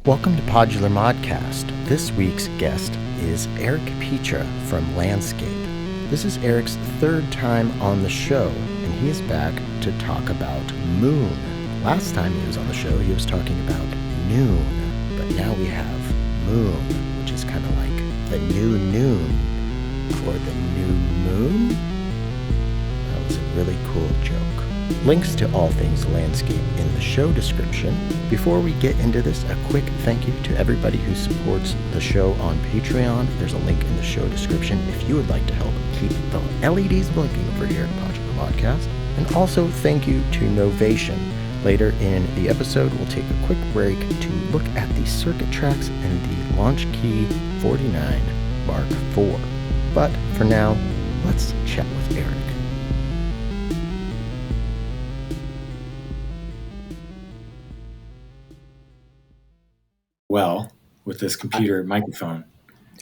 Welcome to Podular Modcast. This week's guest is Eric Petra from Landscape. This is Eric's third time on the show, and he is back to talk about moon. Last time he was on the show, he was talking about noon, but now we have moon, which is kind of like the new noon for the new moon. That was a really cool joke. Links to all things landscape in the show description. Before we get into this, a quick thank you to everybody who supports the show on Patreon. There's a link in the show description if you would like to help keep the LEDs blinking over here at Podular Modcast. And also thank you to Novation. Later in the episode, we'll take a quick break to look at the circuit tracks and the Launch Key 49 Mark IV. But for now, let's chat with Eric. Well with this computer microphone.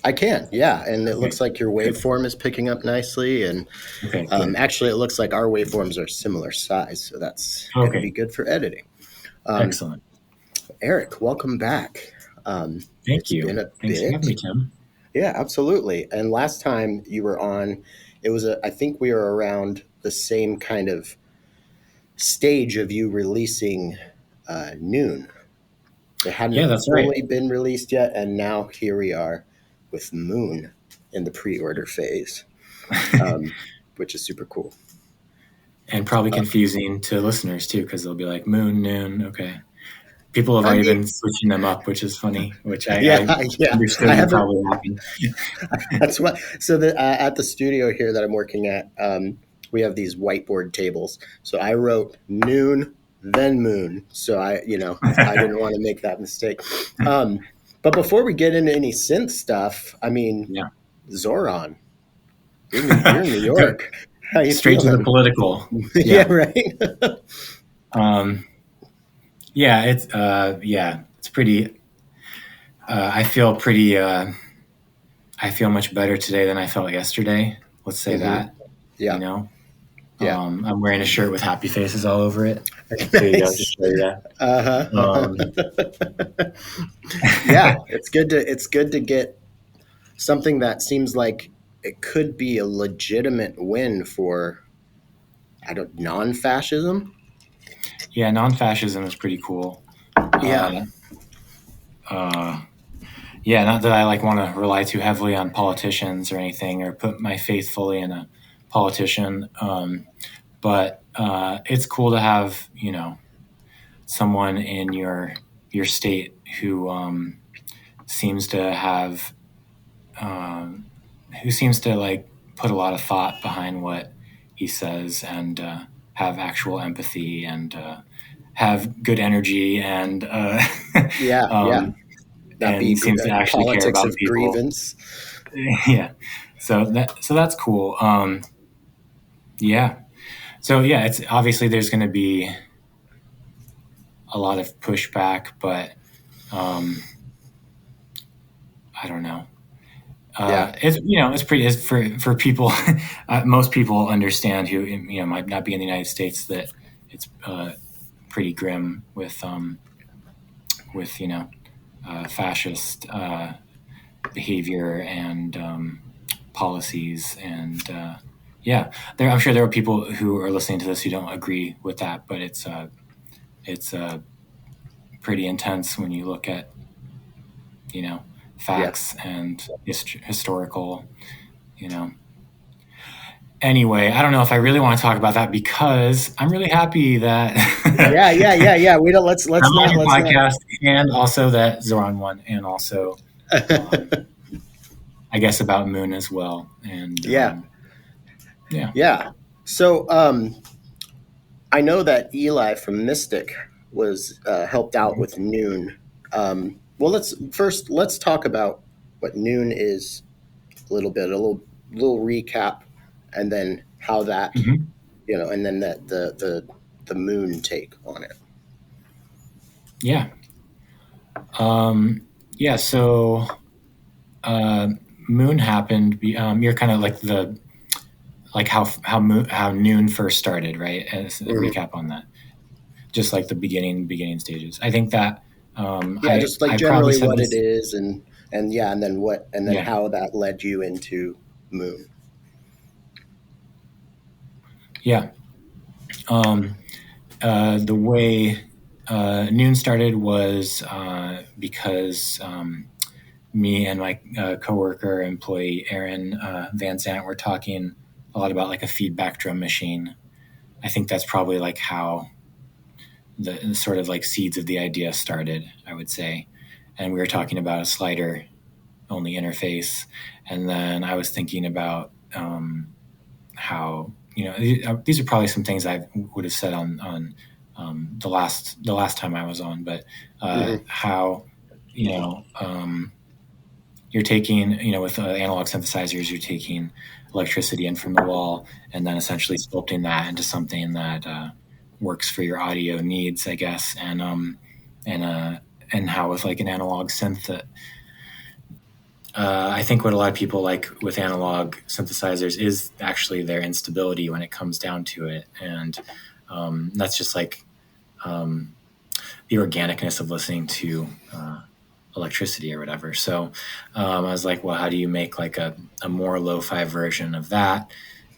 I can, yeah, and it looks like your waveform is picking up nicely, and actually it looks like our waveforms are similar size, so that's going to be good for editing. Excellent. Eric, welcome back. Thank you. Thanks for having me, Tim. Yeah, absolutely. And last time you were on, it was I think we were around the same kind of stage of you releasing Noon. It hadn't fully been released yet, and now here we are with Moon in the pre-order phase, which is super cool. And probably confusing to listeners, too, because they'll be like, Moon, Noon, okay. People have already been switching them up, which is funny, which I understood would probably happen. That's what. So at the studio here that I'm working at, we have these whiteboard tables. So I wrote Noon, then Moon. So I didn't want to make that mistake. But before we get into any synth stuff, I mean, Zoran, you're in New York. How you Straight feeling? to the political. Yeah, right. It's pretty. I feel much better today than I felt yesterday. Let's say that. Yeah. You know. Yeah. I'm wearing a shirt with happy faces all over it. There you go. Just show you that. Yeah, it's good to get something that seems like it could be a legitimate win for non-fascism. Yeah, non-fascism is pretty cool. Yeah. Not that I want to rely too heavily on politicians or anything, or put my faith fully in a politician. But it's cool to have, someone in your state who seems to have, put a lot of thought behind what he says and have actual empathy and have good energy and and he seems to actually care about people. Grievance. Yeah, so that's cool. It's obviously there's going to be a lot of pushback, but I don't know. It's for people. Most people understand who might not be in the United States that it's pretty grim with fascist behavior and policies and I'm sure there are people who are listening to this who don't agree with that, but it's pretty intense when you look at facts and historical, Anyway, I don't know if I really want to talk about that because I'm really happy that We don't let's I'm on your podcast and also that Zoran won and also I guess about Moon as well. And So I know that Eli from Mystic was helped out with Noon. Well, let's talk about what Noon is a little bit, a little recap, and then how that and then the Moon take on it. So Moon happened. You're kind of like how Noon first started, right? As a recap on that, just like the beginning stages. I think that Yeah, just like I probably generally said what it this. is, and yeah, and then what, and then Yeah. how that led you into Moon. Yeah. Um, the way Noon started was because me and my coworker employee Aaron Van Zant were talking a lot about like a feedback drum machine. I think that's probably like how the sort of like seeds of the idea started, I would say. And we were talking about a slider only interface, and then I was thinking about how these are probably some things I would have said on the last time I was on, but Mm-hmm. how you're taking, with analog synthesizers, you're taking electricity in from the wall and then essentially sculpting that into something that works for your audio needs, I guess. And and how with like an analog synth that I think what a lot of people like with analog synthesizers is actually their instability when it comes down to it. And that's just like um, the organicness of listening to electricity or whatever. So I was like, well, how do you make like a more lo-fi version of that?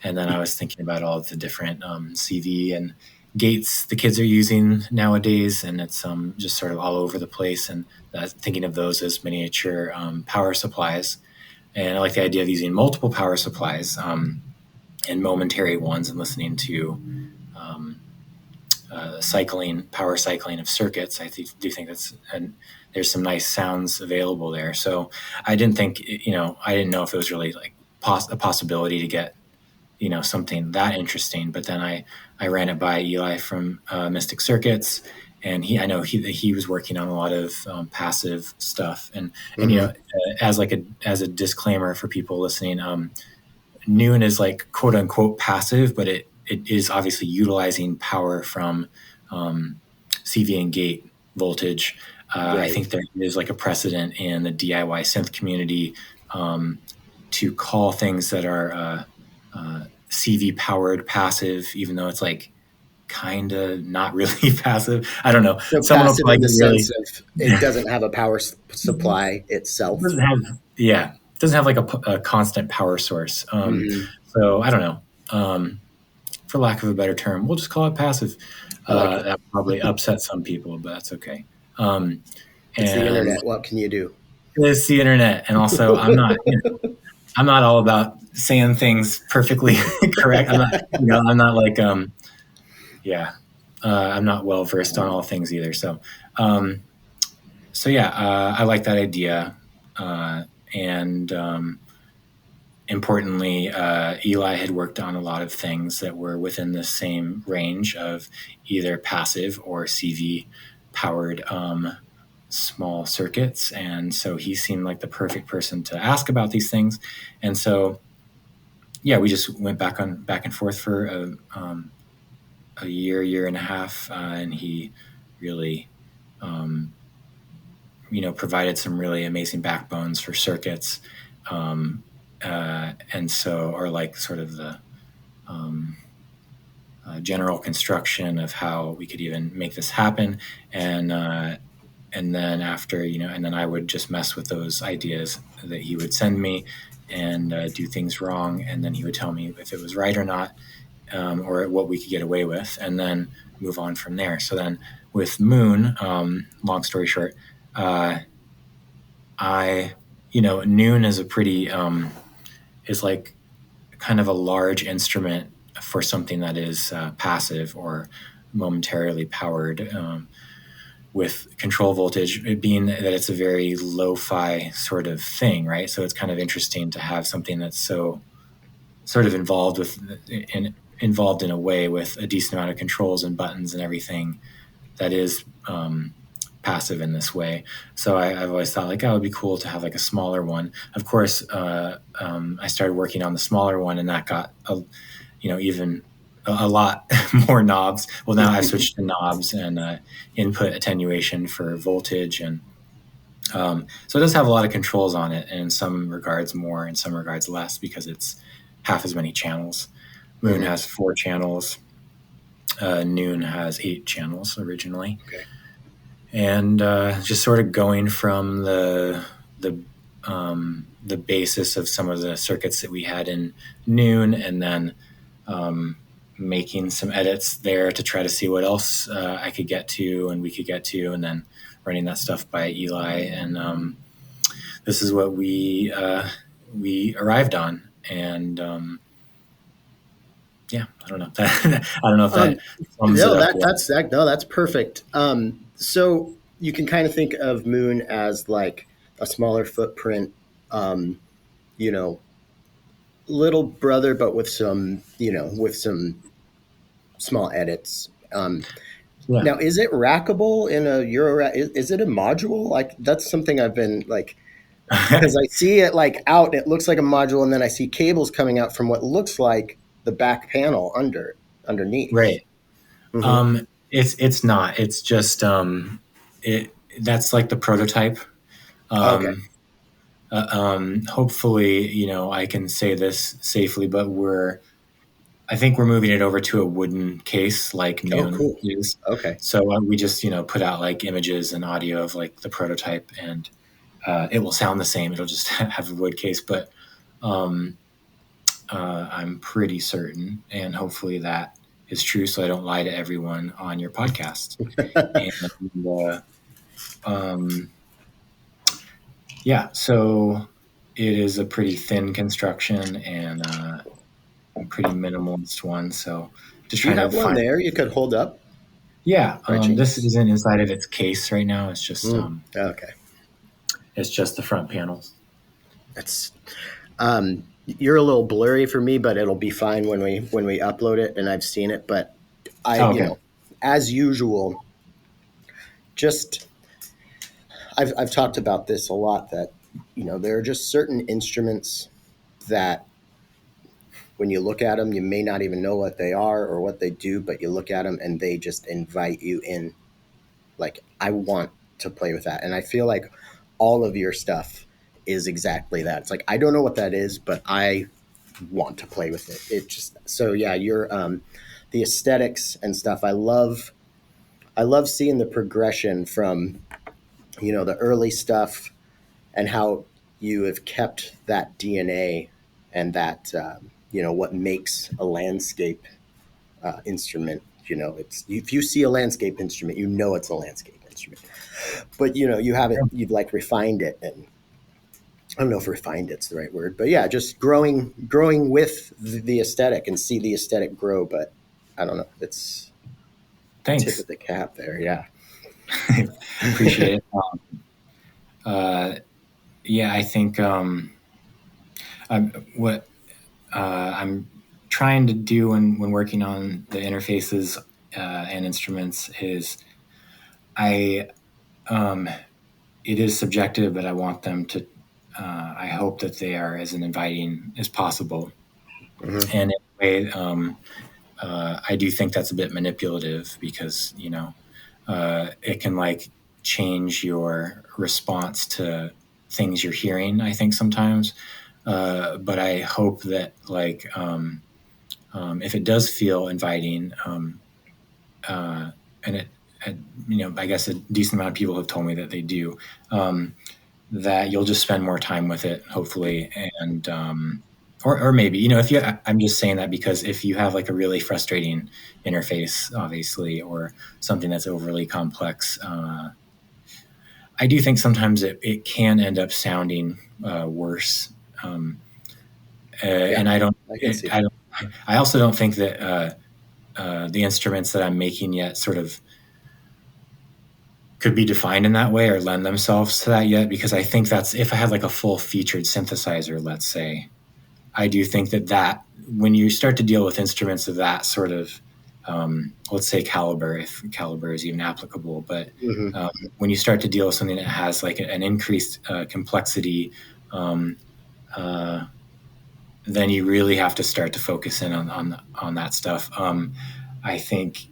And then I was thinking about all of the different CV and gates the kids are using nowadays, and it's just sort of all over the place. And thinking of those as miniature power supplies. And I like the idea of using multiple power supplies and momentary ones, and listening to um, power cycling of circuits. Do think and there's some nice sounds available there. So I didn't think, I didn't know if it was really like a possibility to get, something that interesting. But then I ran it by Eli from Mystic Circuits, and I know he was working on a lot of passive stuff. And Mm-hmm. as a disclaimer for people listening, Noon is like quote unquote passive, but it is obviously utilizing power from CV and gate voltage. I Right. think there is like a precedent in the DIY synth community to call things that are CV powered passive, even though it's like kind of not really passive. I don't know. So Someone will passive probably in the get sense really of it doesn't have a power supply itself. doesn't have doesn't have like a constant power source. Mm-hmm. So I don't know. For lack of a better term, we'll just call it passive. I like it. That probably upsets some people, but that's okay. Um, It's the and internet. What can you do? it's the internet, and also I'm not all about saying things perfectly correct. I'm not like yeah, I'm not well versed on all things either. Um, so yeah, I like that idea, and importantly, Eli had worked on a lot of things that were within the same range of either passive or CV powered small circuits. And so he seemed like the perfect person to ask about these things. And so, yeah, we just went back and forth for a year and a half. And he really, um, provided some really amazing backbones for circuits. And so, or like sort of the um, general construction of how we could even make this happen. And then after, and then I would just mess with those ideas that he would send me and do things wrong. And then he would tell me if it was right or not, or what we could get away with, and then move on from there. So then with Moon, long story short, Noon is is like kind of a large instrument for something that is passive or momentarily powered with control voltage, it being that it's a very lo-fi sort of thing, right? So it's kind of interesting to have something that's so sort of involved in a way with a decent amount of controls and buttons and everything that is passive in this way. So I've always thought like, oh, it would be cool to have like a smaller one. Of course, I started working on the smaller one, and that got even a lot more knobs. Well, now I've switched to knobs and input attenuation for voltage, and so it does have a lot of controls on it, and in some regards more, in some regards less, because it's half as many channels. Moon Mm-hmm. has 4 channels. Noon has 8 channels originally. Okay. and just sort of going from the basis of some of the circuits that we had in Noon, and then making some edits there to try to see what else I could get to and we could get to, and then running that stuff by Eli. And this is what we arrived on. And yeah, I don't know. I don't know if that sums it up. That's perfect. So you can kind of think of Moon as like a smaller footprint, you know, little brother, but with some, with some small edits. Yeah. Now, is it rackable in a Euro? Is it a module? Like that's something I've been like, because I see it like out, it looks like a module, and then I see cables coming out from what looks like the back panel underneath. Right. Mm-hmm. It's not. It's just that's like the prototype. Okay. Hopefully, I can say this safely, but I think we're moving it over to a wooden case like Oh, Noon cool. is. Okay. So we just, put out like images and audio of like the prototype, and it will sound the same. It'll just have a wood case, but I'm pretty certain, and hopefully that is true, so I don't lie to everyone on your podcast. And yeah, so it is a pretty thin construction and a pretty minimalist one. So just Do you trying to have one find. there you could hold up Yeah, by this chance? isn't inside of its case right now. It's just Okay. it's just the front panels. It's you're a little blurry for me, but it'll be fine when we upload it, and I've seen it. But I, Oh, okay. as usual, just I've talked about this a lot, that there are just certain instruments that when you look at them, you may not even know what they are or what they do, but you look at them and they just invite you in. Like, I want to play with that. And I feel like all of your stuff is exactly that. It's like, I don't know what that is, but I want to play with it. It just, so yeah, the aesthetics and stuff. I love seeing the progression from, the early stuff, and how you have kept that DNA and that, what makes a landscape instrument. It's, if you see a landscape instrument, it's a landscape instrument. But you have it, you've like refined it, and I don't know if refined it's the right word, but yeah, just growing with the aesthetic, and see the aesthetic grow. But I don't know, it's tip Thanks. of the cap there. Yeah. Appreciate it. Yeah, I think what I'm trying to do when working on the interfaces and instruments is I it is subjective, but I want them to. I hope that they are as inviting as possible, Mm-hmm. and in a way, I do think that's a bit manipulative, because it can like change your response to things you're hearing, I think sometimes, but I hope that like if it does feel inviting, and I guess a decent amount of people have told me that they do, that you'll just spend more time with it, hopefully. And or maybe, if you, I'm just saying that because if you have like a really frustrating interface, obviously, or something that's overly complex, I do think sometimes it can end up sounding worse. Yeah, And I don't, I can see I that. don't, I also don't think that the instruments that I'm making yet sort of could be defined in that way or lend themselves to that yet, because I think that's, if I had like a full featured synthesizer, let's say, I do think that when you start to deal with instruments of that sort of, let's say caliber, if caliber is even applicable, but Mm-hmm. when you start to deal with something that has like an increased complexity, then you really have to start to focus in on that stuff. I think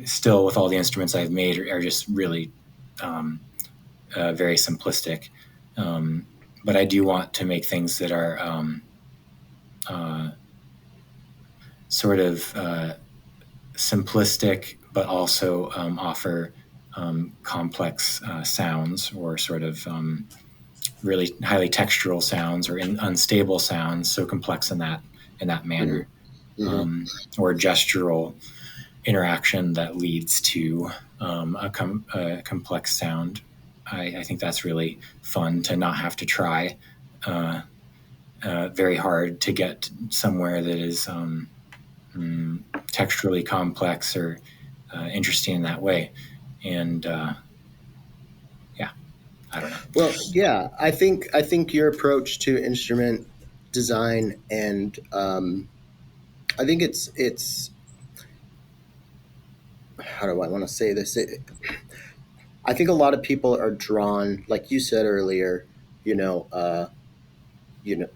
still with all the instruments I've made are just really very simplistic. But I do want to make things that are sort of simplistic, but also offer complex sounds, or sort of really highly textural sounds, or unstable sounds, so complex in that manner, or gestural interaction that leads to a complex sound. I think that's really fun, to not have to try very hard to get somewhere that is texturally complex or interesting in that way. And yeah, I don't know. Well, yeah, I think your approach to instrument design, and I think it's how do I want to say this? I think a lot of people are drawn, like you said earlier, you know, uh, you know,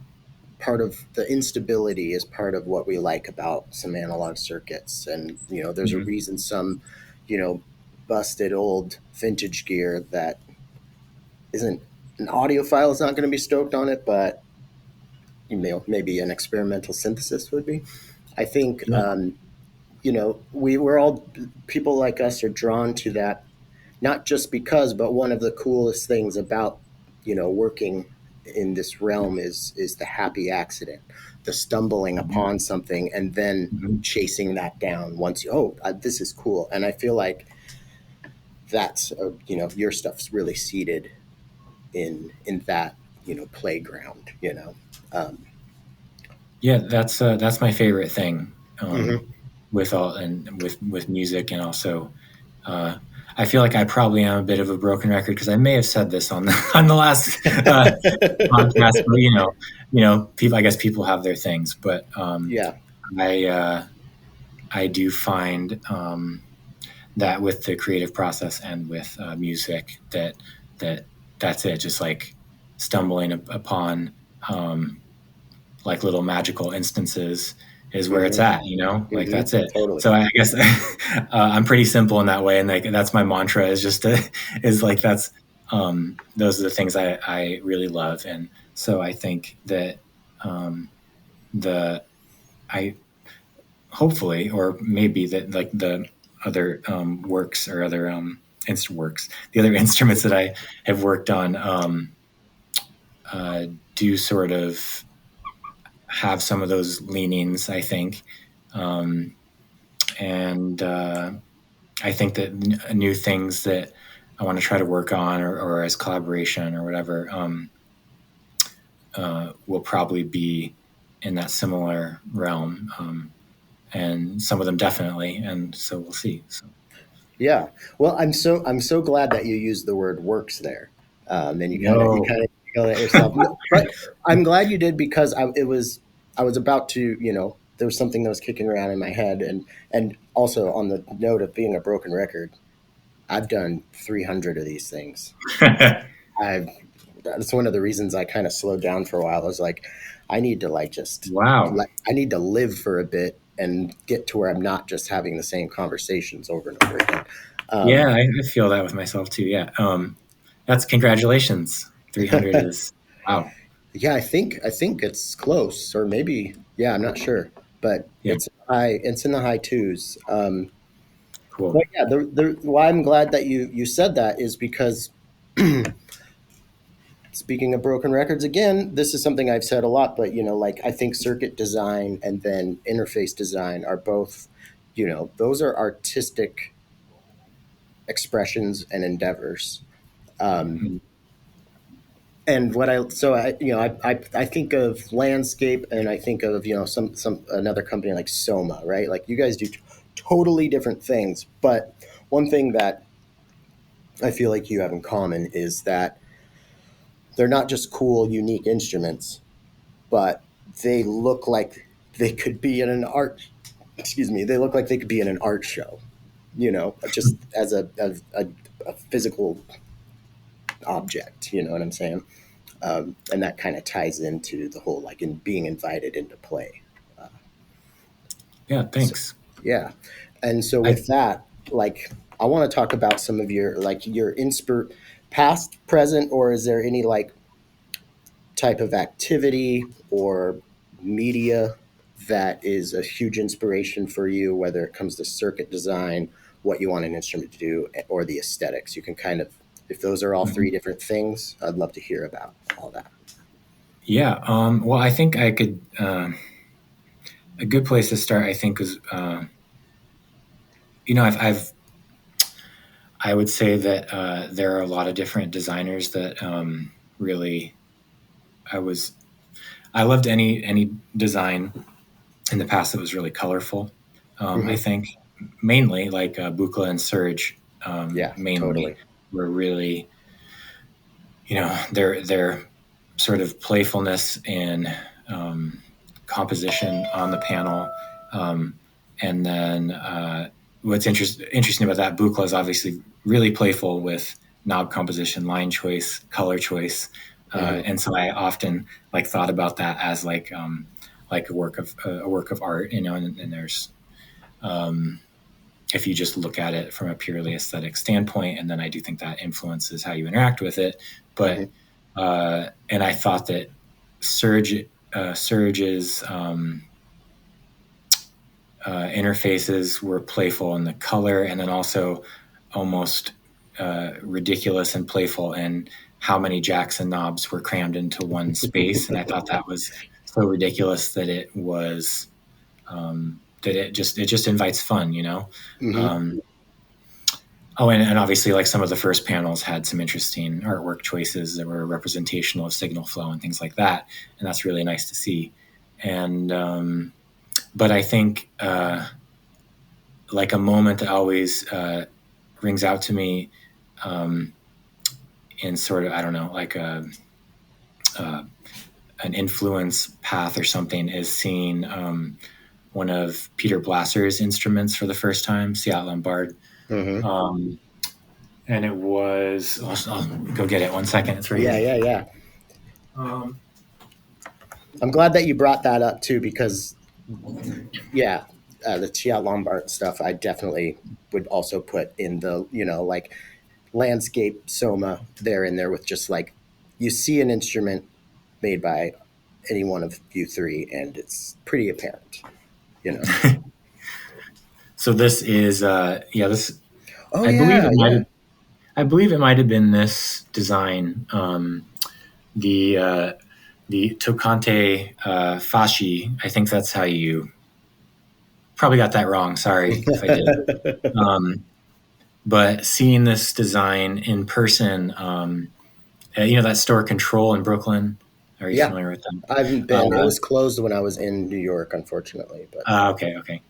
part of the instability is part of what we like about some analog circuits, and there's a reason some, you know, busted old vintage gear that isn't an audiophile is not going to be stoked on it, but maybe an experimental synthesis would be. I think Yeah. we're all people like us are drawn to that, not just because, but one of the coolest things about working in this realm is the happy accident, the stumbling upon something and then Mhm. chasing that down once this is cool. And I feel like that's your stuff's really seated in that playground. Um, Yeah, that's my favorite thing, mhm. with all and with music. And also, uh, I feel like I probably am a bit of a broken record, because I may have said this on the on the last podcast. But people. I guess people have their things, but Yeah. I I do find that with the creative process and with music, that that's it. Just like stumbling upon like little magical instances is where it's Hmm. at. Like Hmm. that's it. Totally. So I guess I'm pretty simple in that way, and like that's my mantra, is just is like that's those are the things I really love. And so I think that the I hopefully, or maybe, that like the other works, or other works, the other instruments that I have worked on, do sort of have some of those leanings, I think. Um, and I think that new things that I want to try to work on, or as collaboration or whatever, will probably be in that similar realm. And some of them definitely. And so we'll see. So, Yeah. Well, I'm so glad that you used the word works there, and you kind of you no. kind of yell at yourself. But I'm glad you did, because I was about to there was something that was kicking around in my head, and also on the note of being a broken record, I've done 300 of these things. I've That's one of the reasons I kind of slowed down for a while. I was like, I need to Wow. I need to live for a bit and get to where I'm not just having the same conversations over and over again. Yeah, Um, I feel that with myself too. Yeah. That's congratulations. 300 is wow. Yeah, I think it's close, or maybe yeah, I'm not sure, but Yeah, it's in the high twos. cool. But yeah, the why I'm glad that you said that is because speaking of broken records again, this is something I've said a lot, but like I think circuit design and then interface design are both, those are artistic expressions and endeavors. Um, Mhm. and what I so I think of landscape, and I think of some another company like Soma, right? Like you guys do totally different things, but one thing that I feel like you have in common is that they're not just cool unique instruments, but they look like they could be in an art excuse me, they look like they could be in an art show, just as a physical object, you know what I'm saying? And that kind of ties into the whole like in being invited into play. Uh, Yeah, so, thanks. yeah, and so I with that, like, I want to talk about some of your past, present, or is there any like type of activity or media that is a huge inspiration for you, whether it comes to circuit design, what you want an instrument to do or the aesthetics. You can kind of, if those are all three different things, I'd love to hear about all that. Yeah. Well, I think I could. A good place to start, I think, is I would say that there are a lot of different designers that really I loved any design in the past that was really colorful. I think mainly like Buchla and Serge Yeah, mainly totally. were really, their sort of playfulness and composition on the panel. And then what's interesting about that, Buchla is obviously really playful with knob composition, line choice, color choice. And so I often like thought about that as like a work of art, and there's if you just look at it from a purely aesthetic standpoint, and then I do think that influences how you interact with it. But and I thought that Serge's interfaces were playful in the color, and then also almost ridiculous and playful in how many jacks and knobs were crammed into one space. And I thought that was so ridiculous that it was that it just invites fun, and obviously, like some of the first panels had some interesting artwork choices that were representational of signal flow and things like that, and that's really nice to see. And but I think like a moment that always rings out to me in sort of, I don't know, like an influence path or something is seeing one of Peter Blasser's instruments for the first time, Ciat Lombard. And it was, I'll go get it 1 second. It's right here. Yeah. I'm glad that you brought that up too, because the Ciat Lombard stuff, I definitely would also put in the, like landscape Soma there in there with just like, you see an instrument made by any one of you three and it's pretty apparent, So this is, this, Oh, I believe it might have been this design, the Tocante Fasci. I think that's how you probably got that wrong. Sorry if I did. But seeing this design in person, that store Control in Brooklyn. Are you familiar with them? I haven't been. It was closed when I was in New York, unfortunately. But okay.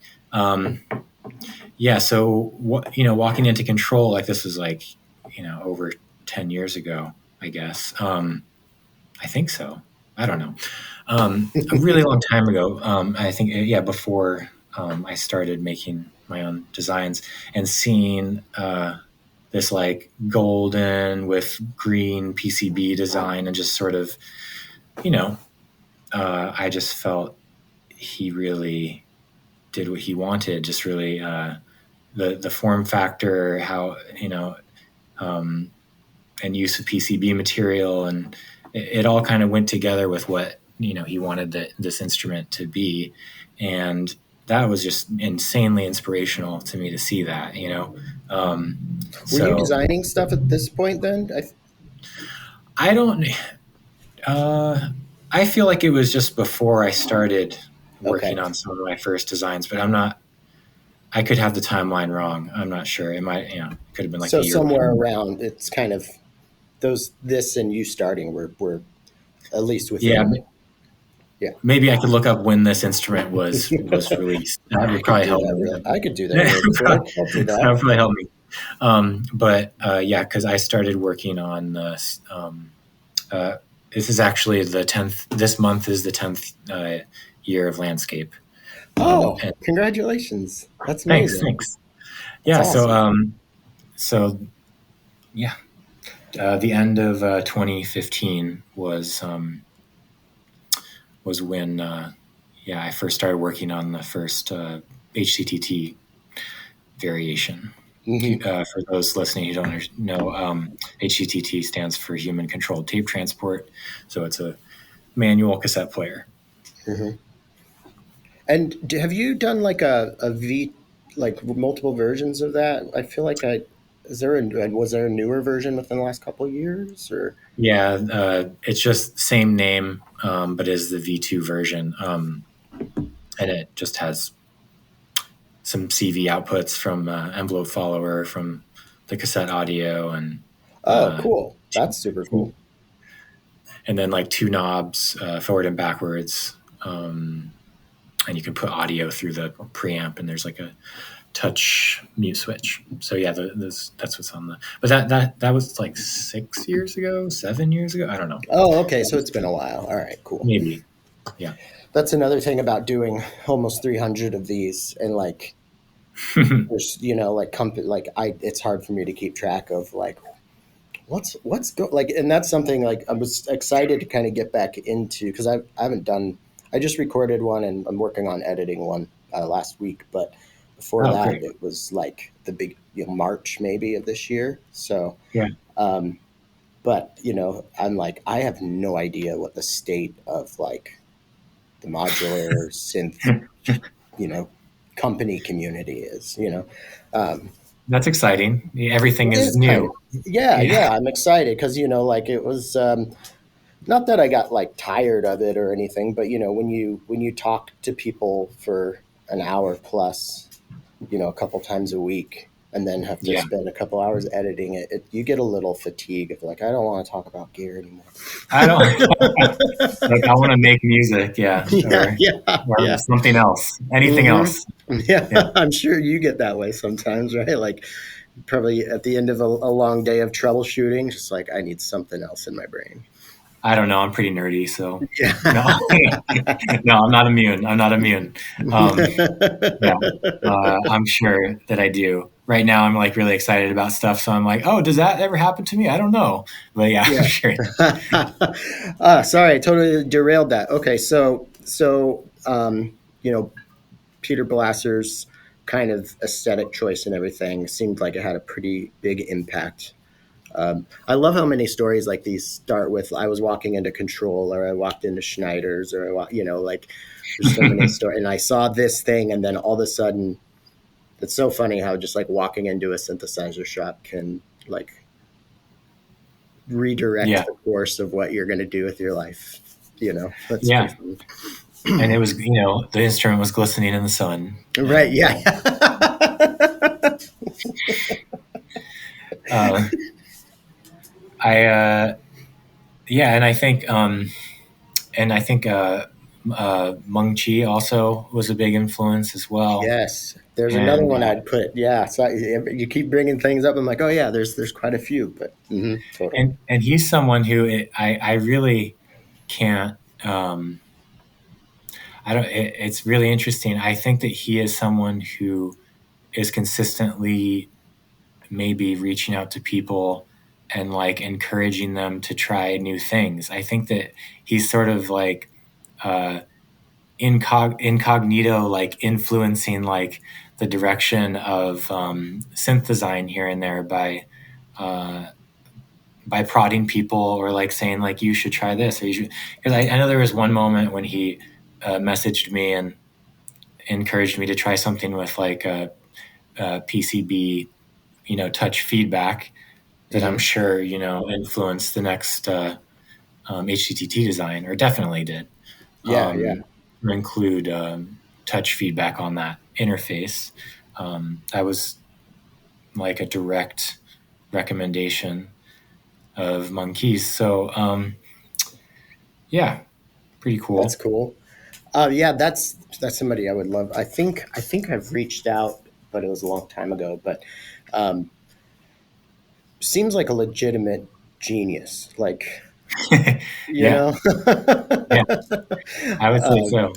So walking into Control, like this was like, over 10 years ago, I guess. I think so. I don't know. A really long time ago. I think, before I started making my own designs, and seeing this like golden with green PCB design, and just sort of, I just felt he really did what he wanted. Just really the form factor, how, and use of PCB material, and it all kind of went together with what he wanted this instrument to be, and that was just insanely inspirational to me to see that. Were you designing stuff at this point then? I don't. I feel like it was just before I started working on some of my first designs, but I'm not. I could have the timeline wrong. I'm not sure. It might, could have been like so a year somewhere before. around. It's kind of this and you starting were at least within. Yeah. Maybe I could look up when this instrument was released. That would probably help me. I could do that. I'll do that. That would probably help me. Because I started working on this. This is actually the 10th. This month is the 10th year of Landscape. Congratulations! That's amazing. Thanks. Yeah. Awesome. The end of 2015 was when I first started working on the first HCTT variation. For those listening who don't know, HCTT stands for Human Controlled Tape Transport. So it's a manual cassette player. And have you done like a V, like multiple versions of that? I feel like was there a newer version within the last couple of years or? Yeah, it's just same name, but is the V2 version, and it just has some CV outputs from envelope follower, from the cassette audio, and Oh, cool. That's super cool. two, and then like two knobs, forward and backwards, and you can put audio through the preamp, and there's like a touch mute switch. So yeah, that's what's on the. But that was like 6 years ago, 7 years ago. I don't know. Oh, okay. So it's been a while. All right, cool. Maybe. Yeah. That's another thing about doing almost 300 of these, and like there's like it's hard for me to keep track of like what's go like, and that's something like I was excited to kind of get back into because I haven't done. I just recorded one and I'm working on editing one last week, but before that Great. it was like the big March maybe of this year. So Yeah. but I'm like I have no idea what the state of like the modular synth company community is. That's exciting. Everything It is is kind new. of, yeah. I'm excited because like it was not that I got like tired of it or anything, but when you talk to people for an hour plus, a couple times a week, and then have to Yeah. spend a couple hours editing it, you get a little fatigue of like I don't want to talk about gear anymore. I don't like. I want to make music. Yeah. Or something else. Anything else. Yeah, I'm sure you get that way sometimes, right? Like probably at the end of a long day of troubleshooting, just like I need something else in my brain. I don't know. I'm pretty nerdy, so Yeah. no, I'm not immune. I'm not immune. Yeah, I'm sure that I do. Right now, I'm like really excited about stuff, so I'm like, oh, does that ever happen to me? I don't know, but yeah, I'm sure. Sorry, I totally derailed that. Okay, so Peter Blasser's kind of aesthetic choice and everything seemed like it had a pretty big impact. I love how many stories like these start with I was walking into Control, or I walked into Schneider's, or like there's so many stories, and I saw this thing, and then all of a sudden, it's so funny how just like walking into a synthesizer shop can like redirect the course of what you're going to do with your life. That's yeah. And it was, the instrument was glistening in the sun. Right. Yeah. And I think, Mung Chi also was a big influence as well. Yes, there's another one I'd put. Yeah, so you keep bringing things up. I'm like, oh yeah, there's quite a few, but totally. And he's someone who I really can't. It's really interesting. I think that he is someone who is consistently maybe reaching out to people and like encouraging them to try new things. I think that he's sort of like incognito, like influencing like the direction of synth design here and there by prodding people or like saying like you should try this, or you should. Because I know there was one moment when he messaged me and encouraged me to try something with like a PCB, touch feedback that I'm sure, influenced the next HTTT design, or definitely did. Yeah. Or include touch feedback on that interface. That was like a direct recommendation of Monkeys. So, yeah, pretty cool. That's cool. Yeah, that's somebody I would love. I think I've reached out, but it was a long time ago. But seems like a legitimate genius. Like, yeah. Yeah, I would say so.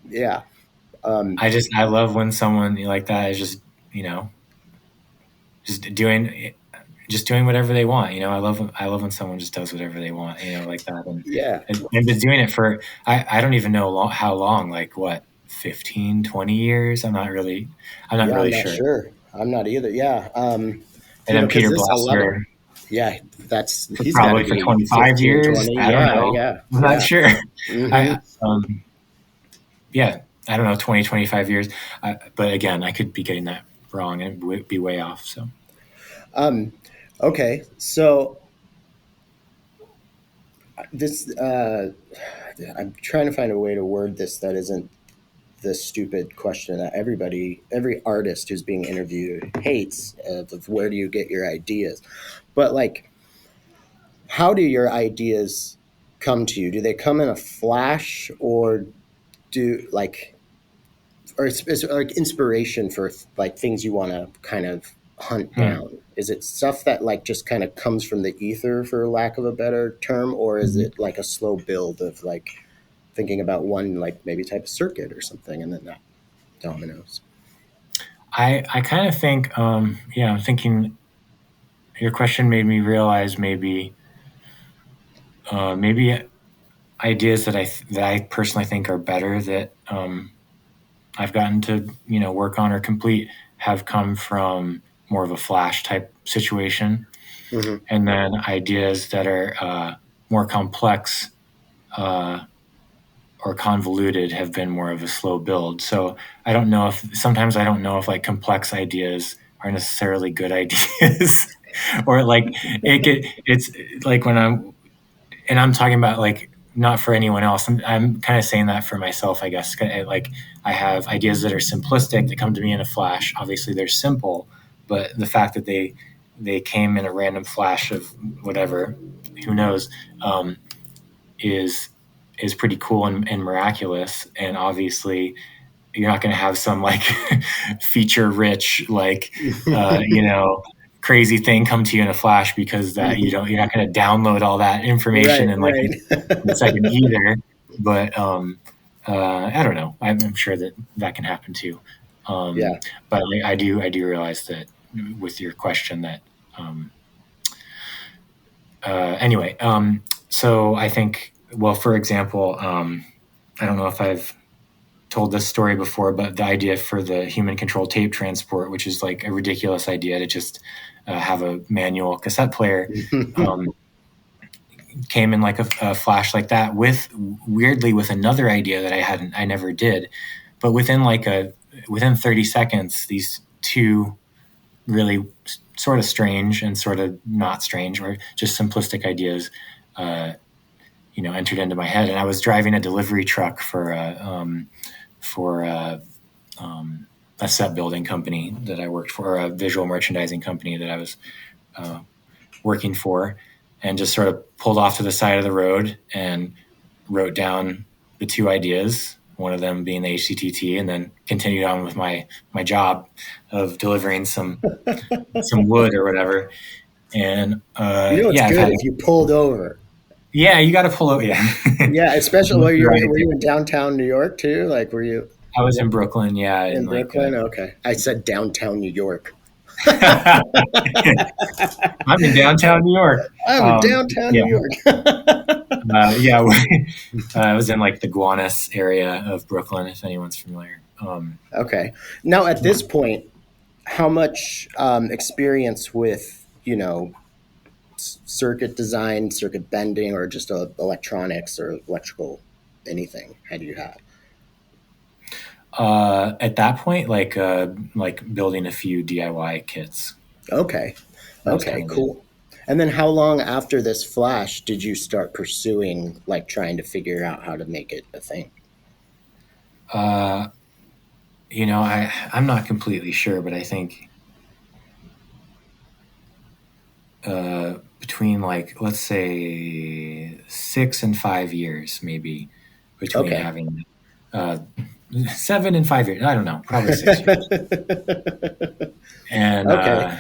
Yeah. I love when someone like that is just just doing whatever they want. I love when someone just does whatever they want. Like that. And just doing it for I don't even know how long. Like what, 15, 20 years? I'm not really sure. I'm not either. Yeah. And then Peter Blasser. Yeah, he's probably for 25 15, years. 20. I don't know. Yeah. I'm not sure. Mm-hmm. Yeah, I don't know, 20, 25 years. But again, I could be getting that wrong and be way off. So, Okay, so this I'm trying to find a way to word this that isn't the stupid question that every artist who's being interviewed hates of where do you get your ideas? But like, how do your ideas come to you? Do they come in a flash, or do like, or it's like inspiration for like things you want to kind of hunt hmm. down? Is it stuff that like just kind of comes from the ether, for lack of a better term, or is Mhm. it like a slow build of like thinking about one like maybe type of circuit or something, and then that dominoes? I kind of think, yeah, I'm thinking your question made me realize maybe ideas that I personally think are better that I've gotten to work on or complete have come from more of a flash type situation, Mm-hmm. and then ideas that are more complex uh, or convoluted have been more of a slow build. So I don't know if sometimes I don't know if like complex ideas are necessarily good ideas or like it's like when I'm talking about like not for anyone else. I'm kind of saying that for myself, I guess. Like I have ideas that are simplistic that come to me in a flash. Obviously, they're simple, but the fact that they came in a random flash of whatever, who knows, um, is is pretty cool and miraculous. And obviously, you're not going to have some like feature rich like crazy thing come to you in a flash because that you're not going to download all that information Right, in like right. a second either. But I don't know. I'm sure that can happen too. Yeah. But I do realize that with your question that anyway. So I think, well, for example, I don't know if I've told this story before, but the idea for the human controlled tape transport, which is like a ridiculous idea to just have a manual cassette player, um, came in like a flash like that with weirdly with another idea that I never did, but within 30 seconds, these two really sort of strange and sort of not strange or just simplistic ideas, uh, entered into my head. And I was driving a delivery truck for a set building company that I worked for, a visual merchandising company that I was uh, working for, and just sort of pulled off to the side of the road and wrote down the two ideas, one of them being the HCTT, and then continued on with my job of delivering some wood or whatever. And You know, it's yeah, I've good had if you pulled over. yeah, you got to pull out. Yeah, Yeah, especially the right were you idea. in downtown New York too? Like, were you I was in Brooklyn, yeah, in in like Brooklyn? Okay, I said downtown New York. I'm in downtown New York. I'm in downtown Yeah, New York. yeah. I was in like the Gowanus area of Brooklyn, if anyone's familiar. Okay. Now, at Yeah. this point, how much experience with circuit design, circuit bending, or just electronics or electrical anything had you had? At that point, like building a few DIY kits. Okay. That was Okay, kind of it. cool. And then how long after this flash did you start pursuing like trying to figure out how to make it a thing? Uh, I'm not completely sure, but I think between like let's say 6 and 5 years, maybe between Okay. having 7 and 5 years. I don't know, probably 6 years. And Okay.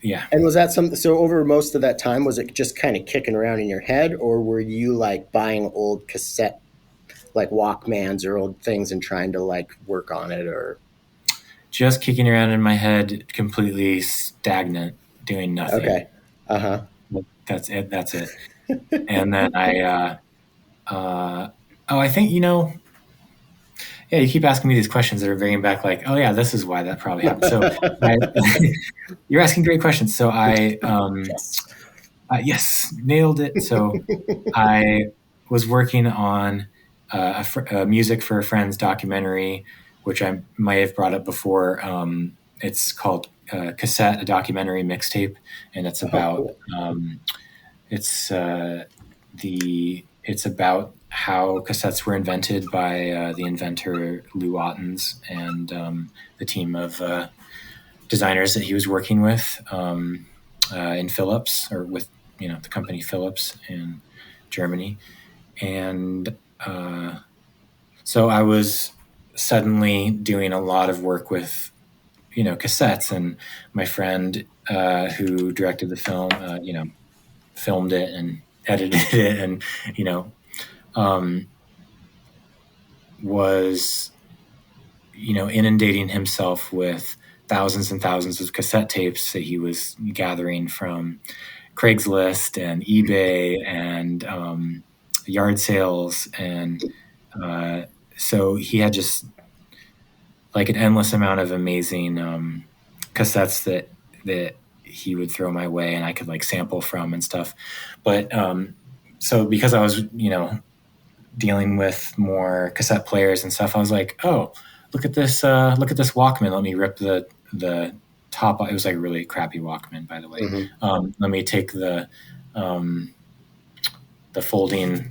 yeah, And was that something, so over most of that time, was it just kind of kicking around in your head, or were you like buying old cassette, like Walkmans or old things and trying to like work on it or? just kicking around in my head, completely stagnant, doing nothing. Okay. Uh-huh. That's it. That's it. And then oh, I think, yeah, you keep asking me these questions that are bringing back like, oh yeah, this is why that probably happened. So I, you're asking great questions. So Yes. yes, nailed it. So I was working on a Music for a Friend's documentary, which I might have brought up before. It's called Cassette, a documentary mixtape, and it's Oh, about cool. it's it's about how cassettes were invented by the inventor Lou Ottens and the team of designers that he was working with in Philips, or with the company Philips in Germany. And so I was suddenly doing a lot of work with cassettes, and my friend who directed the film filmed it and edited it, and um, was inundating himself with thousands and thousands of cassette tapes that he was gathering from Craigslist and eBay and yard sales. And so he had just like an endless amount of amazing cassettes that he would throw my way and I could like sample from and stuff. But so because I was dealing with more cassette players and stuff, I was like, oh, look at this Walkman. Let me rip the top. It was like a really crappy Walkman, by the way. Mm-hmm. Let me take the folding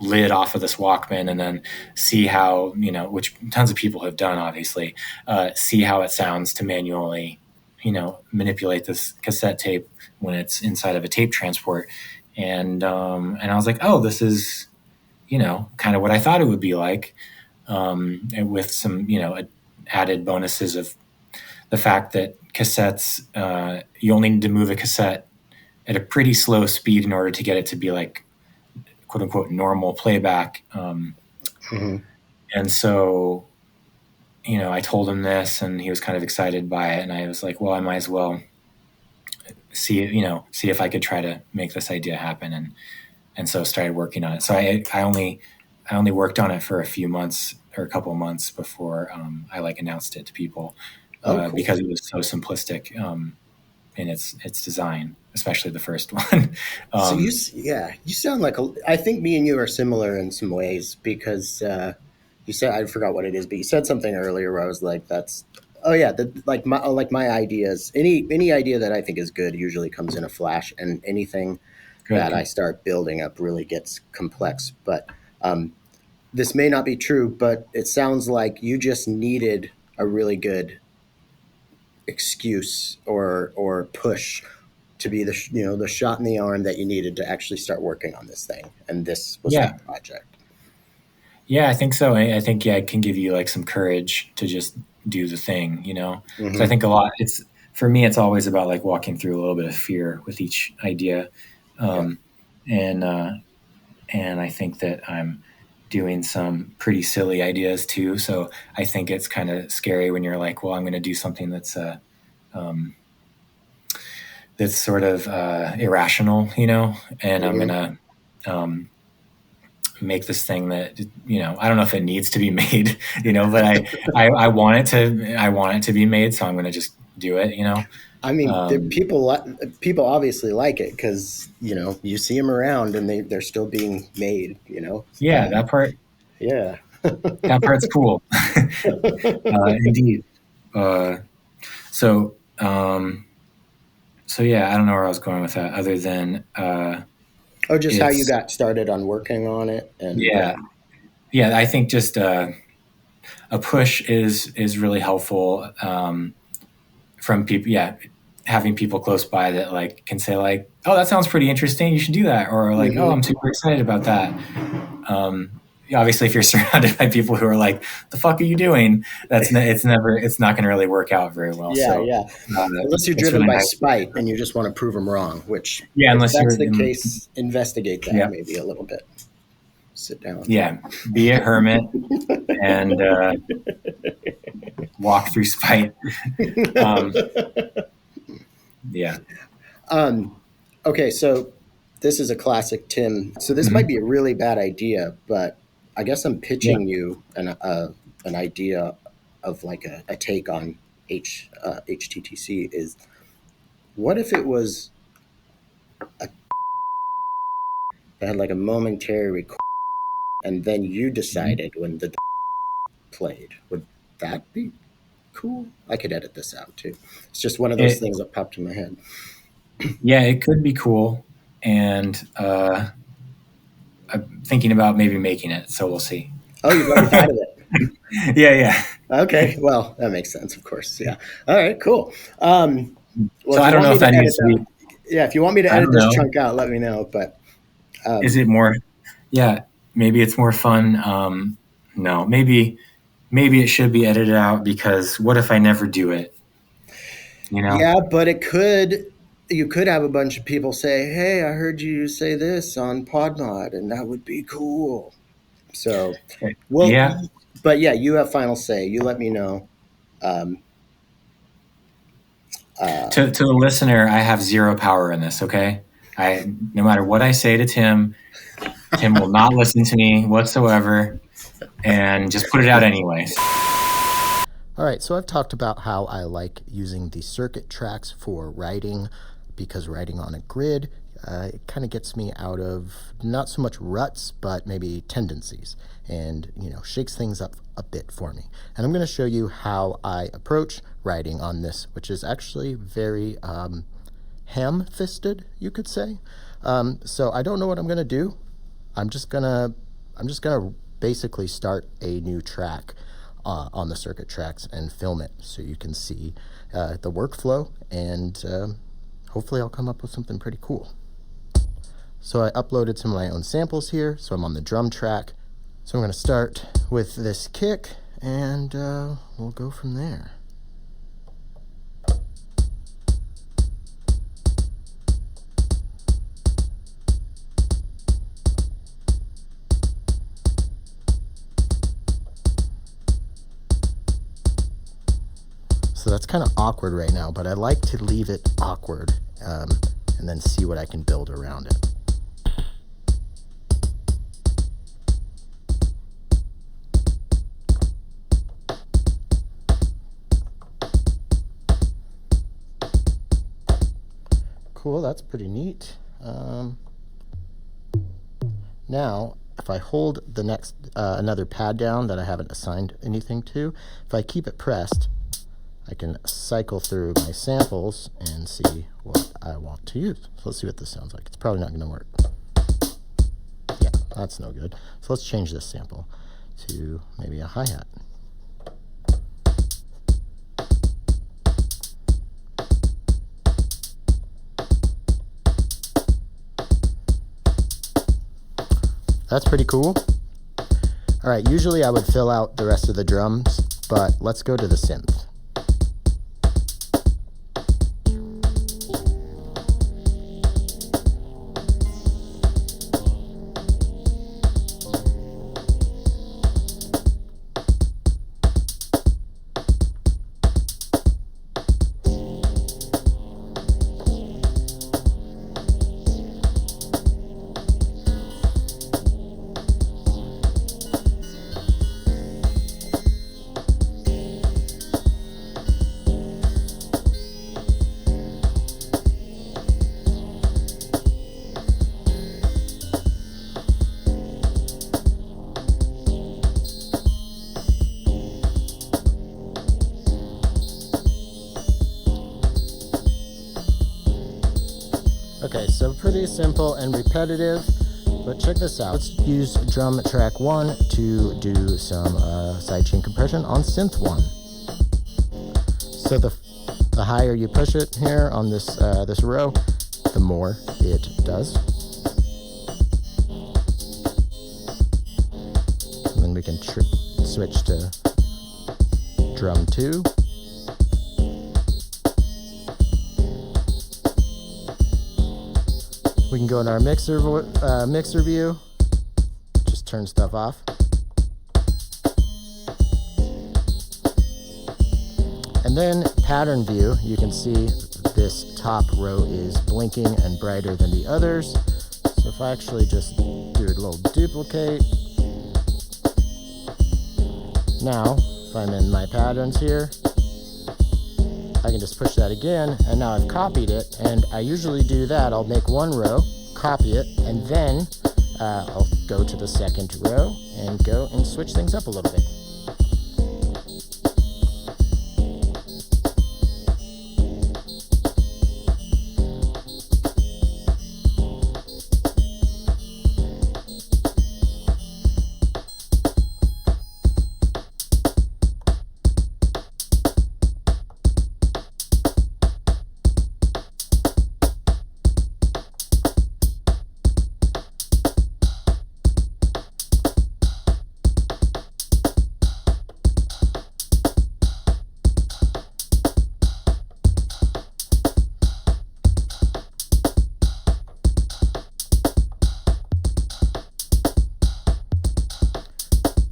lid off of this Walkman and then see how, which tons of people have done, obviously, see how it sounds to manually manipulate this cassette tape when it's inside of a tape transport. And I was like, oh, this is kind of what I thought it would be like, and with some added bonuses of the fact that cassettes, you only need to move a cassette at a pretty slow speed in order to get it to be like quote unquote normal playback. Mm-hmm. And so, I told him this and he was kind of excited by it. And I was like, well, I might as well see if I could try to make this idea happen. And so started working on it. So I only worked on it for a few months or a couple of months before I like announced it to people, Cool. because it was so simplistic in its design, especially the first one. So you sound like I think me and you are similar in some ways, because you said, I forgot what it is, but you said something earlier where I was like, like my ideas, any idea that I think is good usually comes in a flash, and anything that I start building up really gets complex. But this may not be true, but it sounds like you just needed a really good excuse or push to be the shot in the arm that you needed to actually start working on this thing, and this was that project. Yeah, I think so. I think it can give you like some courage to just do the thing, Mm-hmm. So I think a lot. For me, it's always about like walking through a little bit of fear with each idea, and I think that I'm doing some pretty silly ideas too. So I think it's kind of scary when you're like, well, I'm going to do something that's sort of irrational, and I'm going to make this thing that I don't know if it needs to be made, but I want it to be made, so I'm going to just do it. I mean, people obviously like it because you see them around and they're still being made. Yeah, that part. Yeah, that part's cool. Indeed. So yeah, I don't know where I was going with that, other than just how you got started on working on it. And yeah, I think just a push is really helpful from people. Yeah, having people close by that like can say like, oh, that sounds pretty interesting, you should do that, or like, oh, I'm super excited about that. Obviously, if you're surrounded by people who are like, "The fuck are you doing?" it's not going to really work out very well. Unless you're driven by spite and you just want to prove them wrong. Which, unless that's the case, investigate that maybe a little bit. Sit down. Yeah, be a hermit and walk through spite. Yeah. Okay, so this is a classic Tim. So this might be a really bad idea, but I guess I'm pitching you an idea of like a take on HTTC. Is what if it was that had like a momentary and then you decided when the played. Would that be cool? I could edit this out too. It's just one of those It, things that popped in my head. yeah, it could be cool. And I'm thinking about maybe making it, so we'll see. Oh, you've already thought of it. Yeah. Okay, well, that makes sense, of course. Yeah. All right, cool. Well, So I don't know if that needs to be. Yeah, if you want me to I edit don't this know. chunk out, let me know. But Is it more? Yeah, maybe it's more fun. No, maybe it should be edited out, because what if I never do it? yeah, but you could have a bunch of people say, "Hey, I heard you say this on PodMod," and that would be cool. So, well, Yeah. but yeah, you have final say. You let me know. Um, To the listener, I have zero power in this. Okay, no matter what I say to Tim will not listen to me whatsoever, and just put it out anyways. All right, so I've talked about how I like using the circuit tracks for writing, because writing on a grid, it kind of gets me out of not so much ruts, but maybe tendencies, and shakes things up a bit for me. And I'm going to show you how I approach writing on this, which is actually very ham-fisted, you could say. So I don't know what I'm going to do. I'm just gonna basically start a new track on the circuit tracks and film it, so you can see the workflow, and hopefully I'll come up with something pretty cool. So I uploaded some of my own samples here, so I'm on the drum track. So I'm going to start with this kick, and we'll go from there. So that's kind of awkward right now, but I like to leave it awkward and then see what I can build around it. Cool, that's pretty neat. Now, if I hold the next another pad down that I haven't assigned anything to, if I keep it pressed, I can cycle through my samples and see what I want to use. So let's see what this sounds like. It's probably not going to work. Yeah, that's no good. So let's change this sample to maybe a hi-hat. That's pretty cool. All right, usually I would fill out the rest of the drums, but let's go to the synth. Okay, so pretty simple and repetitive, but check this out. Let's use drum track 1 to do some sidechain compression on synth 1. So the higher you push it here on this this row, the more it does. And then we can switch to drum 2. We can go in our mixer view, just turn stuff off. And then pattern view, you can see this top row is blinking and brighter than the others. So if I actually just do a little duplicate. Now, if I'm in my patterns here, I can just push that again, and now I've copied it, and I usually do that. I'll make one row, copy it, and then I'll go to the second row and go and switch things up a little bit.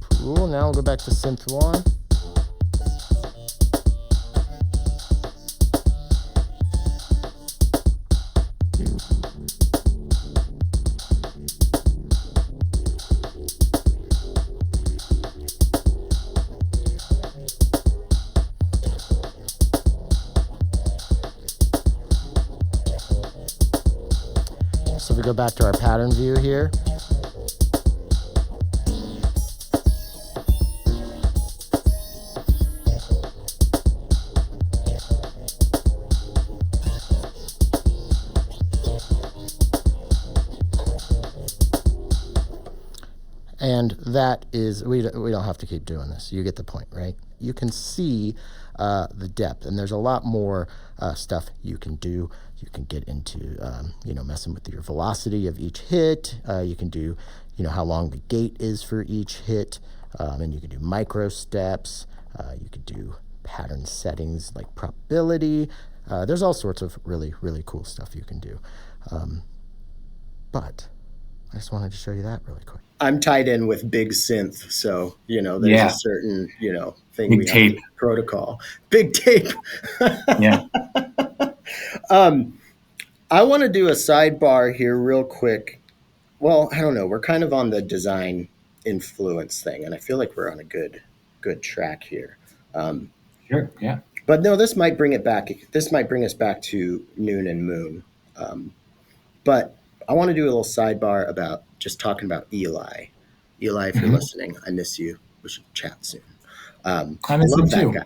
Cool, now I'll go back to synth 1. So if we go back to our pattern view here, and that is, we don't have to keep doing this. You get the point, right? You can see the depth, and there's a lot more stuff you can do. You can get into, messing with your velocity of each hit. You can do, how long the gate is for each hit, and you can do micro steps. You can do pattern settings like probability. There's all sorts of really, really cool stuff you can do. But I just wanted to show you that really quick. I'm tied in with big synth, so there's a certain thing Big we tape. have to protocol. Big tape. Yeah. I want to do a sidebar here real quick. Well, I don't know. We're kind of on the design influence thing, and I feel like we're on a good track here. Sure. Yeah. But no, this might bring it back. This might bring us back to Noon and Moon. But I want to do a little sidebar about just talking about Eli. Eli, if you're listening, I miss you. We should chat soon. I miss him too. Guy.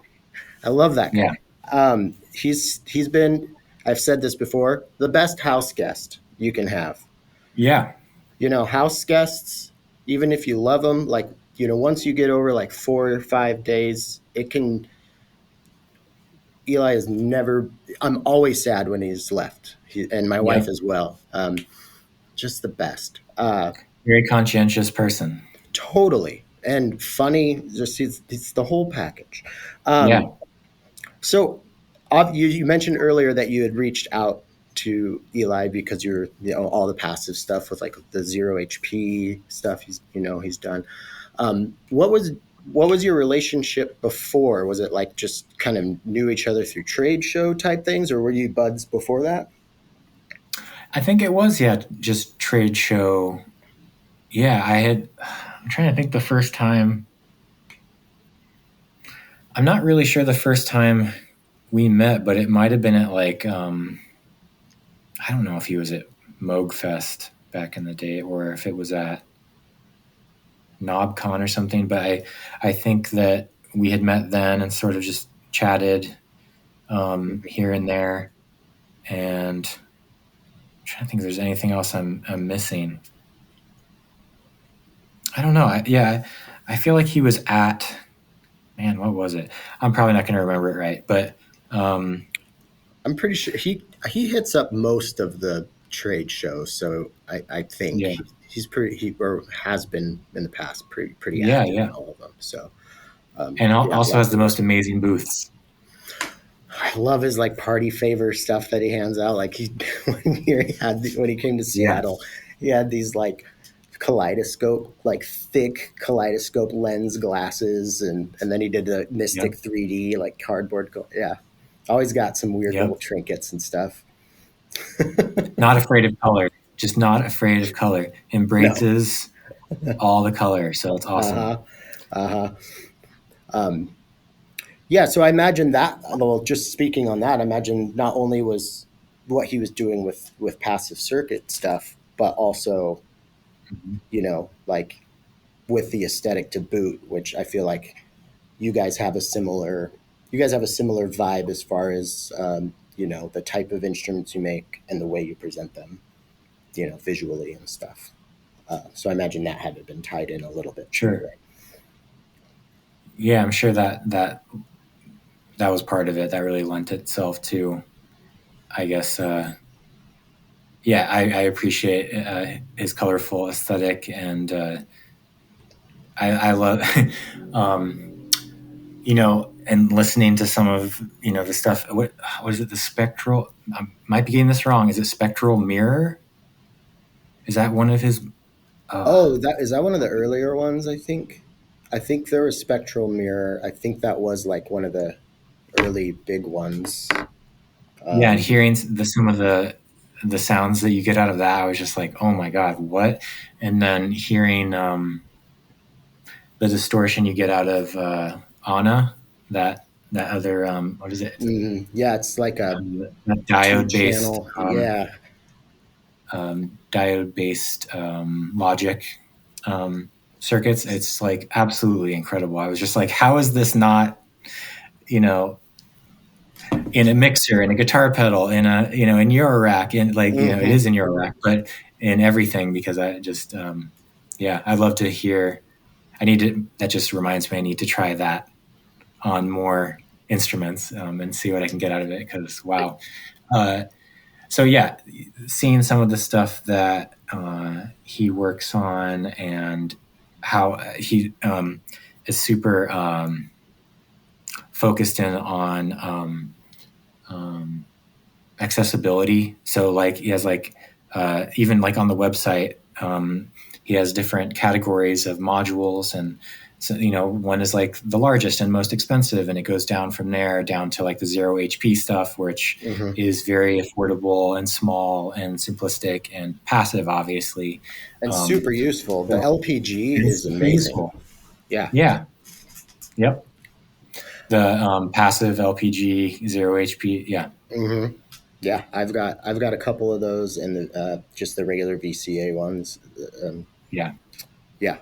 I love that guy. Yeah. He's been, I've said this before, the best house guest you can have. Yeah. House guests, even if you love them, like, once you get over like 4 or 5 days, Eli is never, I'm always sad when he's left. And my wife as well. Just the best. Very conscientious person. Totally. And funny, just it's the whole package. So you mentioned earlier that you had reached out to Eli because you're all the passive stuff with like the 0 HP stuff he's done. What was your relationship before? Was it like just kind of knew each other through trade show type things, or were you buds before that? I think it was, just trade show. Yeah, I'm trying to think the first time. I'm not really sure the first time we met, but it might have been at like, I don't know if he was at Moog Fest back in the day or if it was at KnobCon or something, but I think that we had met then and sort of just chatted here and there, and I'm trying to think if there's anything else I'm missing. I don't know. I feel like he was at, man, what was it? I'm probably not going to remember it right, but I'm pretty sure he hits up most of the trade shows, so I think he's or has been in the past pretty active in all of them. So and also has the most amazing booths. I love his like party favor stuff that he hands out. Like when he came to Seattle, he had these like kaleidoscope, like thick kaleidoscope lens glasses, and then he did the Mystic 3D like cardboard. Always got some weird little trinkets and stuff. Not afraid of color. Just not afraid of color. Embraces all the color. So it's awesome. So I imagine that, well, just speaking on that, I imagine not only was what he was doing with passive circuit stuff, but also like with the aesthetic to boot, which I feel like you guys have a similar vibe as far as the type of instruments you make and the way you present them, visually and stuff. So I imagine that had been tied in a little bit too, Sure. right? Yeah, I'm sure that was part of it. That really lent itself to, I guess. Yeah, I appreciate his colorful aesthetic, and I love, um, and listening to some of the stuff. What was it? The spectral. I might be getting this wrong. Is it spectral mirror? Is that one of his? Uh, Oh, that one of the earlier ones, I think. I think there was Spectral Mirror. I think that was like one of the early big ones. yeah, and Um, hearing some of the sounds that you get out of that, I was just like, oh my god, what? And then hearing the distortion you get out of Anna, that other what is it? yeah, it's like a That two diode based channel. Yeah. logic um, circuits. It's like absolutely incredible. I was just like, how is this not, you know, in a mixer, in a guitar pedal, in a, in Eurorack, in like, it hmm is in Eurorack, but in everything, because I just, yeah, I'd love to hear. That just reminds me, I need to try that on more instruments, and see what I can get out of it. Cause wow. Uh, so yeah, seeing some of the stuff that he works on, and how he is super focused in on um, accessibility. So like he has like even like on the website, he has different categories of modules, and so one is like the largest and most expensive, and it goes down from there down to like the 0 HP stuff, which hmm is very affordable and small and simplistic and passive, obviously. And Um, super useful. The so LPG it's is super amazing. useful. Yeah. Yeah. Yep. The passive LPG 0 HP. Yeah. hmm Yeah, I've got a couple of those, and just the regular VCA ones. Um, Yeah. yeah,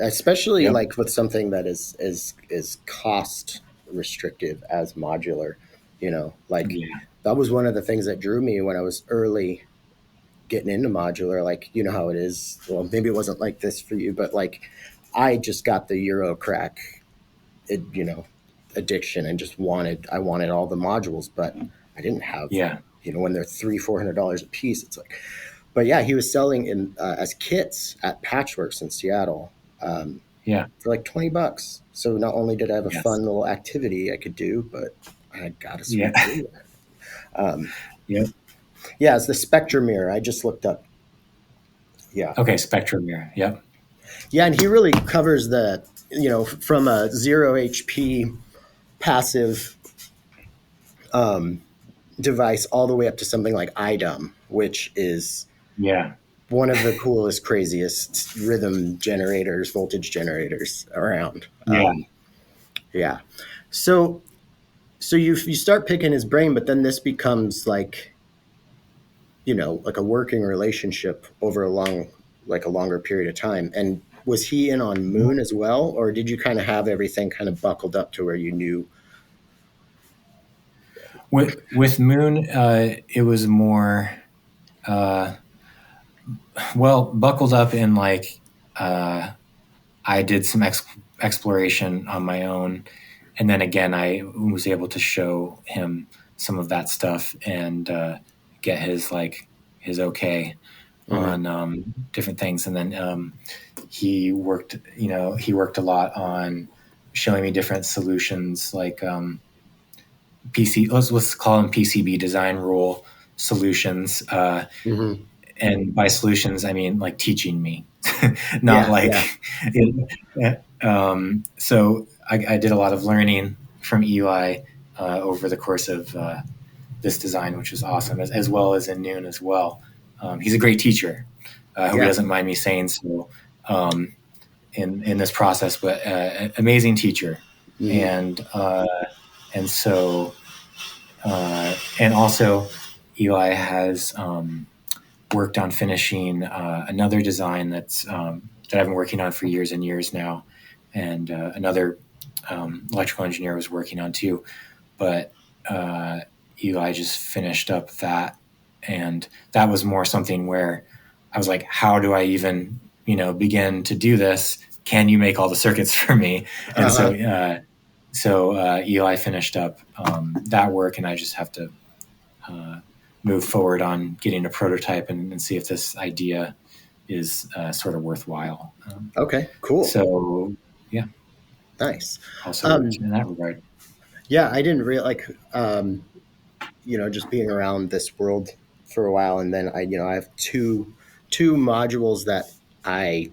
especially Yep. like with something that is cost restrictive as modular. Like Yeah. that was one of the things that drew me when I was early getting into modular. Like, you know how it is. Well, maybe it wasn't like this for you, but like I just got the Euro crack, it, addiction, and just I wanted all the modules, but I didn't have, Yeah. when they're $300-400 a piece. It's like, but yeah, he was selling in as kits at Patchworks in Seattle, Yeah. for like $20. So not only did I have a Yes. fun little activity I could do, but I got a Yeah. sweet deal. Um, Yep. yeah, it's the Spectrum mirror. I just looked up. Yeah, Okay. Spectrum mirror. Yep. yeah, and he really covers from a 0 HP passive um, device all the way up to something like IDUM, which is Yeah. one of the coolest, craziest rhythm generators, voltage generators around. Yeah. Yeah. So you start picking his brain, but then this becomes like a working relationship over a longer period of time. And was he in on Moon as well, or did you kind of have everything kind of buckled up to where you knew? With Moon, it was more uh, well buckled up in like uh, I did some exploration on my own, and then again I was able to show him some of that stuff, and get his okay Mhm. on different things, and then he worked a lot on showing me different solutions, like let's call them PCB design rule solutions. Mhm. And by solutions, I mean like teaching me, not Yeah, like. yeah. So I did a lot of learning from Eli over the course of this design, which was awesome, as well as in Noon as well. He's a great teacher. I hope he Yeah. doesn't mind me saying so. In this process, but amazing teacher, Mhm. and so and also Eli has worked on finishing another design that I've been working on for years and years now, and another electrical engineer was working on too. But Eli just finished up that, and that was more something where I was like, how do I even begin to do this? Can you make all the circuits for me? And so Eli finished up that work, and I just have to move forward on getting a prototype and see if this idea is sort of worthwhile. Okay, cool. So, yeah. Nice. Also, in that regard. Yeah, I didn't really just being around this world for a while, and then I have two modules that I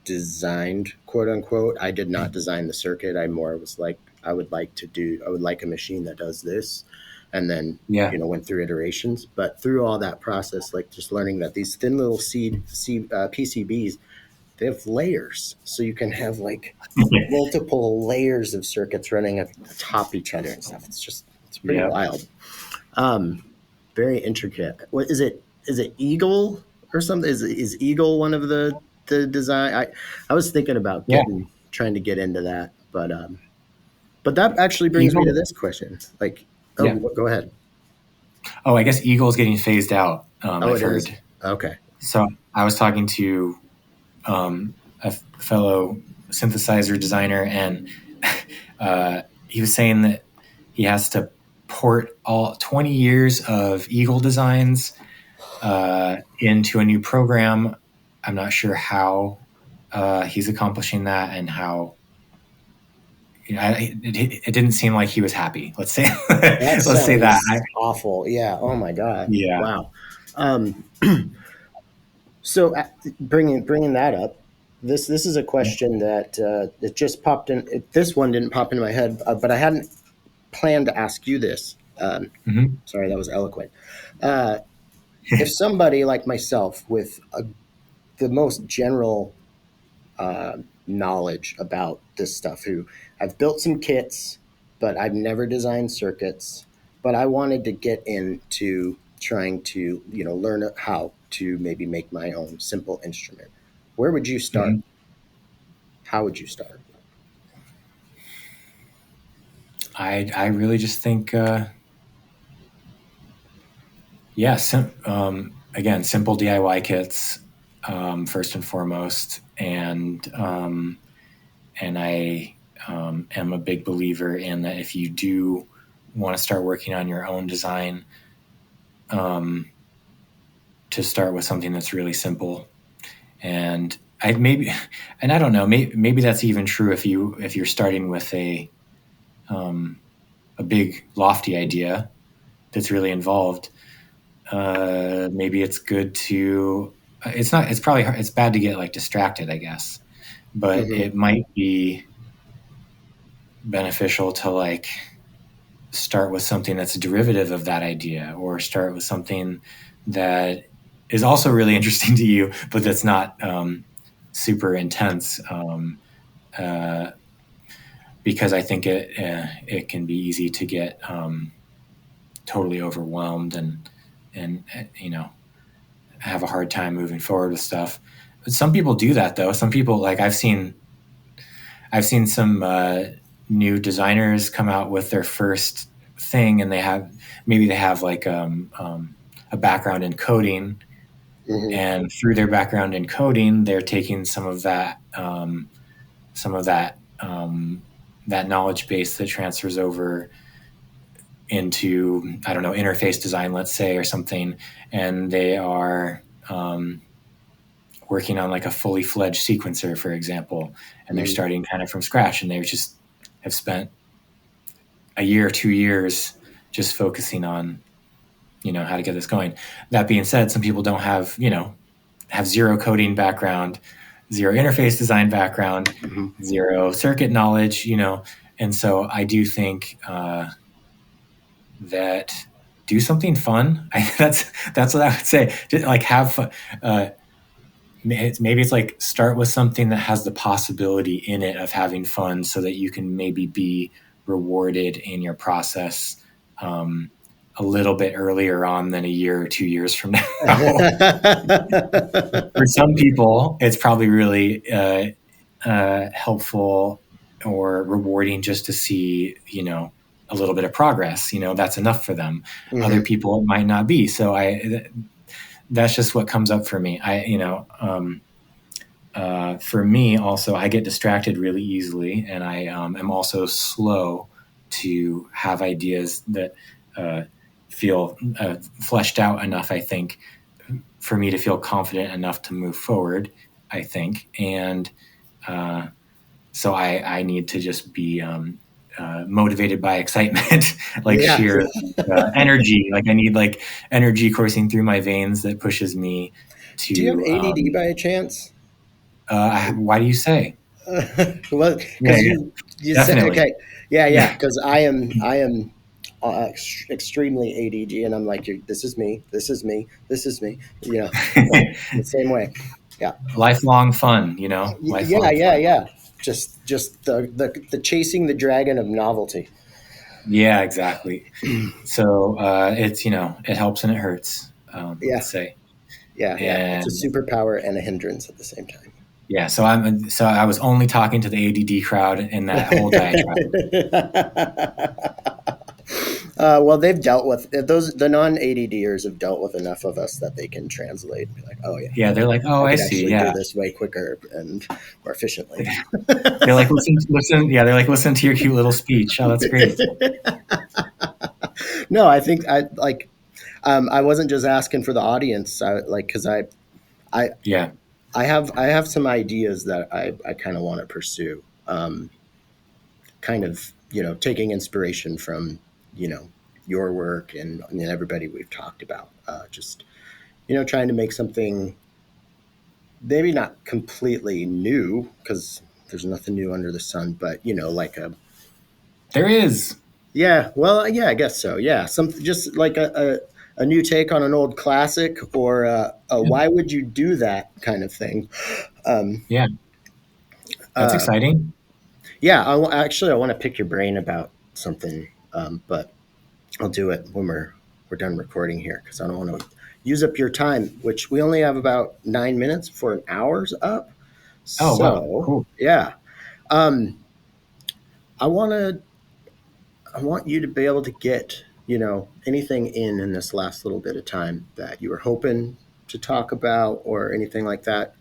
designed, quote unquote. I did not design the circuit. I more was like, I would like a machine that does this, and then went through iterations. But through all that process, like just learning that these thin little PCBs, they have layers, so you can have like multiple layers of circuits running atop each other and stuff. It's pretty wild. Very intricate. What is it? Is it Eagle or something? Is Eagle one of the design? I was thinking about trying to get into that, but that actually brings me to this question. Like, go ahead. Oh, I guess Eagle's getting phased out. I've heard. Is? Okay. So I was talking to a fellow synthesizer designer, and he was saying that he has to port all 20 years of Eagle designs into a new program. I'm not sure how he's accomplishing that, and how it didn't seem like he was happy. Let's say let's say that. Awful. Yeah. Oh my God. Yeah. Wow. So bringing that up, this is a question that it just popped in. This one didn't pop into my head, but I hadn't planned to ask you this. Sorry, that was eloquent. If somebody like myself with the most general knowledge about this stuff, who I've built some kits, but I've never designed circuits, but I wanted to get into trying to learn how to maybe make my own simple instrument, where would you start? How would you start? I really just think again, simple DIY kits first and foremost, and I am a big believer in that if you do want to start working on your own design, to start with something that's really simple. And I don't know, maybe that's even true if you're starting with a big lofty idea that's really involved. Maybe it's good to, it's bad to get like distracted, I guess, but it might be beneficial to like start with something that's a derivative of that idea, or start with something that is also really interesting to you, but that's not super intense, because I think it can be easy to get totally overwhelmed and have a hard time moving forward with stuff. But some people do that though. Some people, like I've seen some new designers come out with their first thing, and they have like a background in coding, and through their background in coding, they're taking some of that that knowledge base that transfers over into, I don't know, interface design, let's say, or something, and they are working on like a fully fledged sequencer, for example, and they're starting kind of from scratch, and they just have spent a year or 2 years just focusing on, how to get this going. That being said, some people don't have zero coding background, zero interface design background, zero circuit knowledge, and so I do think that do something fun. That's what I would say. Just like have fun. Maybe it's like start with something that has the possibility in it of having fun, so that you can maybe be rewarded in your process a little bit earlier on than a year or 2 years from now. For some people, it's probably really helpful or rewarding just to see, a little bit of progress. That's enough for them. Mm-hmm. Other people, it might not be. So that's just what comes up for me. For me also, I get distracted really easily, and I am also slow to have ideas that feel fleshed out enough, I think, for me to feel confident enough to move forward, I think. And so I need to just be motivated by excitement, like sheer energy. Like I need like energy coursing through my veins that pushes me to. Do you have ADD by a chance? Why do you say? Well, because you said, definitely. okay, yeah, because I am extremely ADD, and I'm like, this is me, the same way. Yeah, lifelong fun, lifelong fun. Yeah. Just the chasing the dragon of novelty. Yeah, exactly. So it's it helps and it hurts. Let's say. Yeah. It's a superpower and a hindrance at the same time. Yeah, so I was only talking to the ADD crowd in that whole diatribe. Well, they've dealt with the non-ADDers have dealt with enough of us that they can translate and be like, oh yeah. Yeah, they're like, oh, I see. Yeah, do this way quicker and more efficiently. They're like, listen. Yeah, they're like, listen to your cute little speech. Oh, that's great. No, I think I wasn't just asking for the audience. Because I have some ideas that I kind of want to pursue. Kind of, taking inspiration from, your work and everybody we've talked about. Just, trying to make something maybe not completely new, because there's nothing new under the sun, but, there is. Yeah, well, yeah, I guess so. Yeah, just like a new take on an old classic, or why would you do that kind of thing. Yeah, that's exciting. Yeah, I want to pick your brain about something, but I'll do it when we're done recording here, because I don't want to use up your time, which we only have about 9 minutes before an hour's up. Oh, wow. Cool. Yeah. I want you to be able to get, anything in this last little bit of time that you were hoping to talk about or anything like that.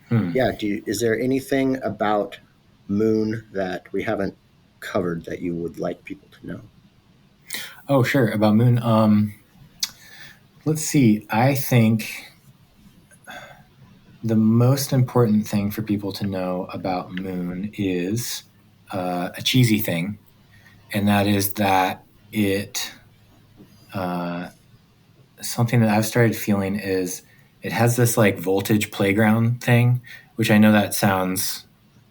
Yeah, is there anything about Moon that we haven't covered that you would like people to know? Oh, sure. About Moon. Let's see. I think the most important thing for people to know about Moon is a cheesy thing, and that is that it something that I've started feeling is it has this like voltage playground thing, which I know that sounds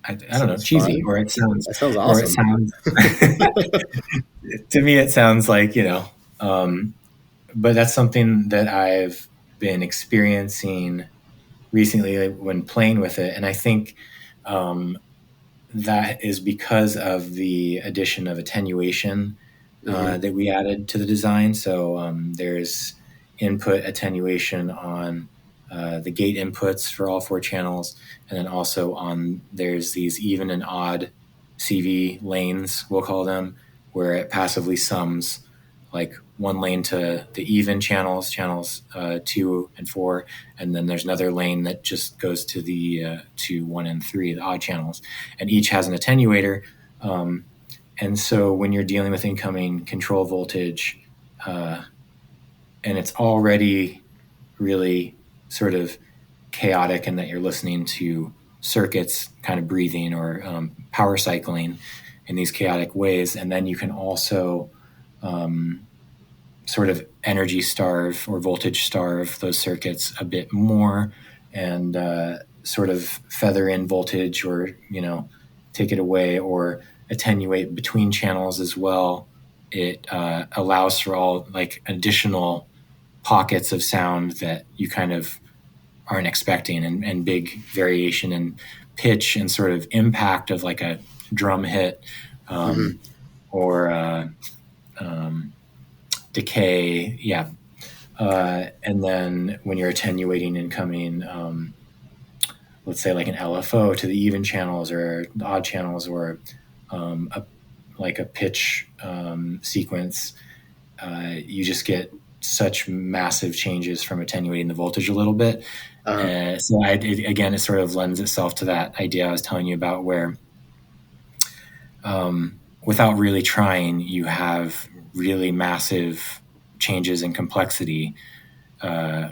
I don't know, cheesy, fun. or it sounds That sounds awesome. Or it sounds to me it sounds like, but that's something that I've been experiencing recently when playing with it, and I think that is because of the addition of attenuation that we added to the design. So there's input attenuation on the gate inputs for all 4 channels, and then also there's these even and odd CV lanes, we'll call them, where it passively sums like one lane to the even channels 2 and 4, and then there's another lane that just goes to the to 1 and 3, the odd channels, and each has an attenuator. And so when you're dealing with incoming control voltage, and it's already really sort of chaotic in that you're listening to circuits kind of breathing or power cycling in these chaotic ways, and then you can also sort of energy starve or voltage starve those circuits a bit more, and sort of feather in voltage, or take it away or attenuate between channels as well. It allows for all like additional pockets of sound that you kind of aren't expecting, and big variation in pitch and sort of impact of like a drum hit. or decay. Yeah. And then when you're attenuating incoming, let's say like an LFO to the even channels or the odd channels, or like a pitch sequence, you just get such massive changes from attenuating the voltage a little bit. So again, it sort of lends itself to that idea I was telling you about, where without really trying, you have really massive changes in complexity,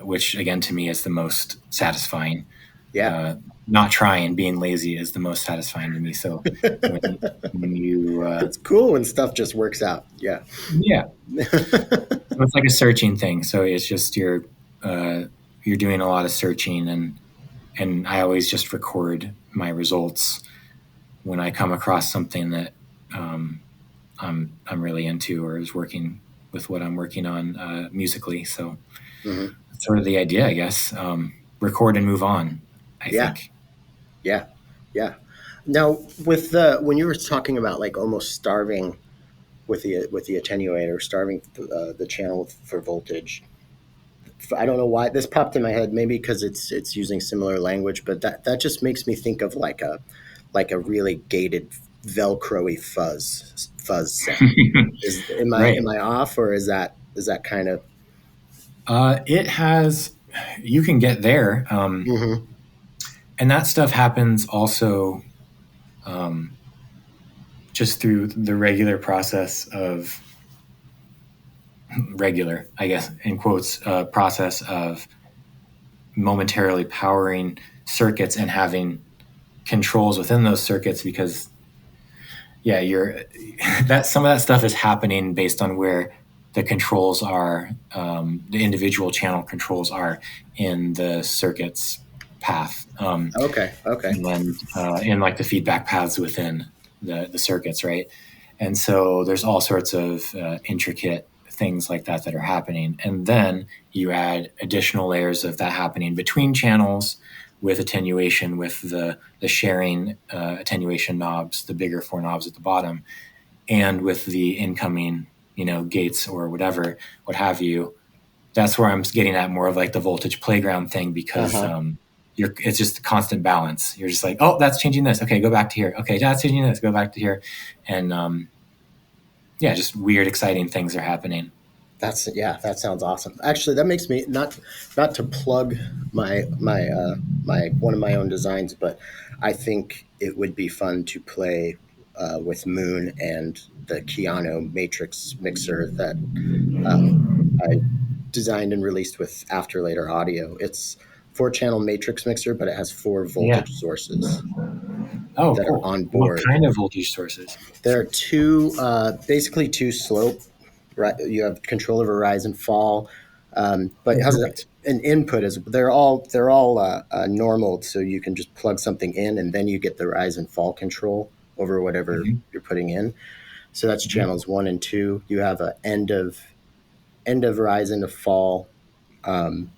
which again, to me, is the most satisfying. Yeah. Not trying, being lazy is the most satisfying to me. So when you It's cool when stuff just works out. Yeah. yeah. So it's like a searching thing. So it's just you're doing a lot of searching, and I always just record my results when I come across something that I'm really into or is working with what I'm working on musically. So that's sort of the idea, I guess. Record and move on, I think. Yeah. Yeah. Now, with when you were talking about like almost starving with the attenuator, starving the channel for voltage, I don't know why this popped in my head. Maybe because it's using similar language, but that just makes me think of like a really gated Velcro-y fuzz sound. Right. Am I off, or is that kind of? It has. You can get there, and that stuff happens also just through the regular process of regular, I guess, in quotes, process of momentarily powering circuits and having controls within those circuits, because that some of that stuff is happening based on where the controls are, the individual channel controls are in the circuit's path. Okay. And then in like the feedback paths within the circuits, right? And so there's all sorts of intricate things like that are happening. And then you add additional layers of that happening between channels with attenuation, with the sharing attenuation knobs, the bigger 4 knobs at the bottom, and with the incoming, gates or whatever, what have you. That's where I'm getting at more of like the voltage playground thing, because it's just a constant balance. You're just like, oh, that's changing this. Okay, go back to here. Okay, that's changing this. Go back to here. And just weird, exciting things are happening. That sounds awesome. Actually, that makes me not to plug my one of my own designs, but I think it would be fun to play with Moon and the KEANU matrix mixer that I designed and released with After Later Audio. It's 4-channel matrix mixer, but it has 4 voltage sources that Cool. are on What board. kind of voltage sources? There are basically 2 slope. Right, you have control over rise and fall, but it has an input as they're all normal, so you can just plug something in and then you get the rise and fall control over whatever you're putting in. So that's channels 1 and 2. You have an end of rise and of fall on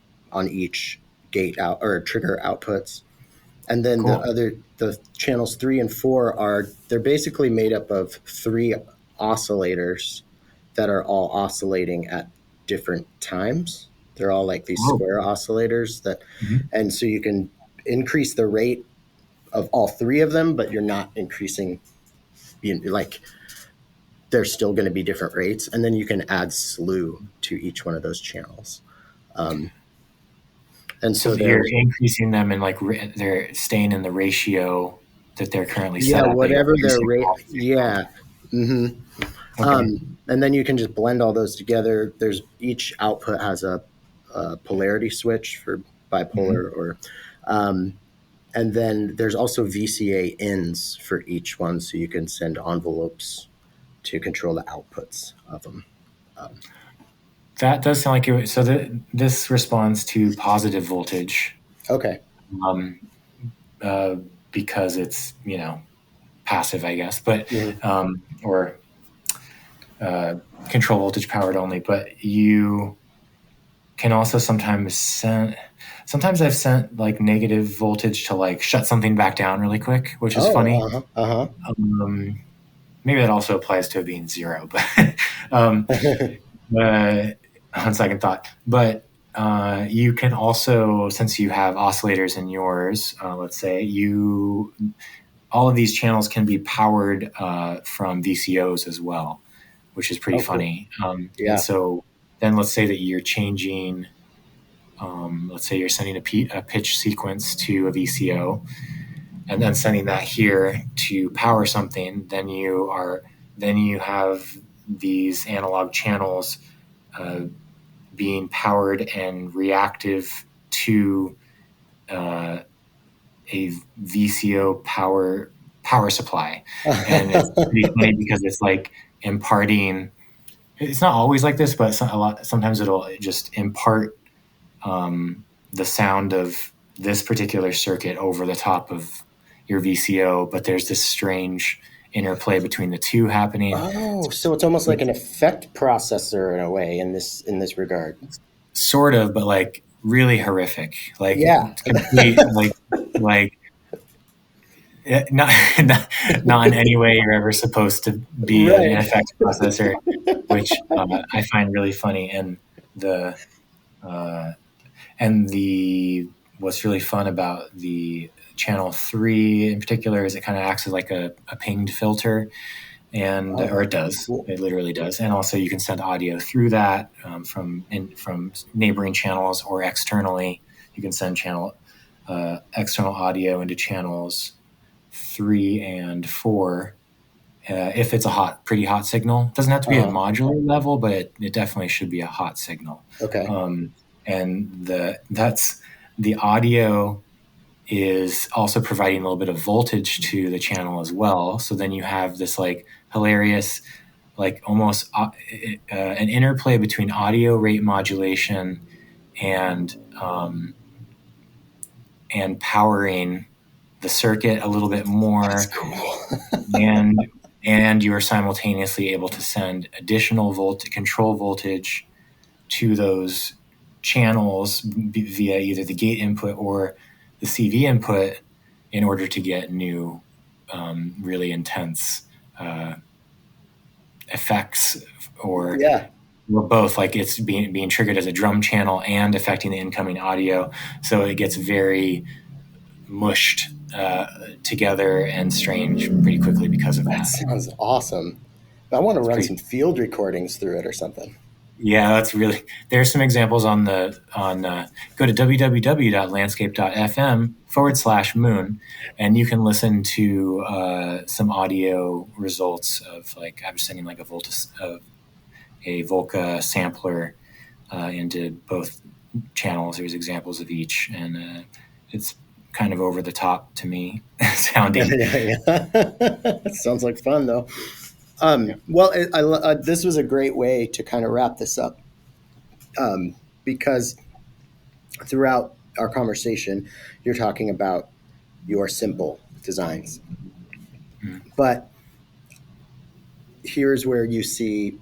each gate out or trigger outputs. And then Cool. the channels 3 and 4 they're basically made up of 3 oscillators that are all oscillating at different times. They're all like these square oscillators and so you can increase the rate of all 3 of them, but you're not increasing, like there's still going to be different rates. And then you can add slew to each one of those channels. And so you're increasing them and like they're staying in the ratio that they're currently set at. Whatever their rate. Yeah. Okay. And then you can just blend all those together. Each output has a polarity switch for bipolar, or and then there's also VCA ins for each one, so you can send envelopes to control the outputs of them. That does sound like it. So this responds to positive voltage. Okay. Because it's passive, I guess, but or control voltage powered only. But you can also sometimes I've sent like negative voltage to like shut something back down really quick, which is funny. maybe that also applies to it being zero, but um, on second thought. But you can also, since you have oscillators in yours, let's say all of these channels can be powered from VCOs as well, which is pretty funny. Yeah. And so then let's say that you're changing, let's say you're sending a pitch sequence to a VCO and then sending that here to power something. Then you have these analog channels being powered and reactive to a VCO power supply. And it's pretty funny because it's like imparting. It's not always like this, but sometimes it'll just impart the sound of this particular circuit over the top of your VCO. But there's this strange interplay between the two happening. Oh, so it's almost like an effect processor in a way in this regard. Sort of, but like really horrific. Like complete, like not in any way you're ever supposed to be an effects processor, which I find really funny. And the what's really fun about the channel 3 in particular is it kind of acts as like a pinged filter, and or it does. Cool. It literally does. And also you can send audio through that from neighboring channels or externally. You can send external audio into channels 3 and 4 if it's a pretty hot signal. It doesn't have to be a modular level, but it definitely should be a hot signal. Okay. And the audio is also providing a little bit of voltage to the channel as well. So then you have this like hilarious, like almost an interplay between audio rate modulation and powering the circuit a little bit more. That's cool. and you are simultaneously able to send additional control voltage to those channels via either the gate input or the CV input in order to get new, really intense effects, or both. Like it's being triggered as a drum channel and affecting the incoming audio, so it gets very mushed together and strange pretty quickly because of that. That sounds awesome. I want to run some field recordings through it or something. Yeah, that's really. There's some examples on go to www.landscape.fm/moon, and you can listen to some audio results of like I'm sending like a Volca sampler into both channels. There's examples of each, and it's kind of over the top to me sounding. Sounds like fun though. Well, this was a great way to kind of wrap this up, because throughout our conversation, you're talking about your simple designs, but here's where you see,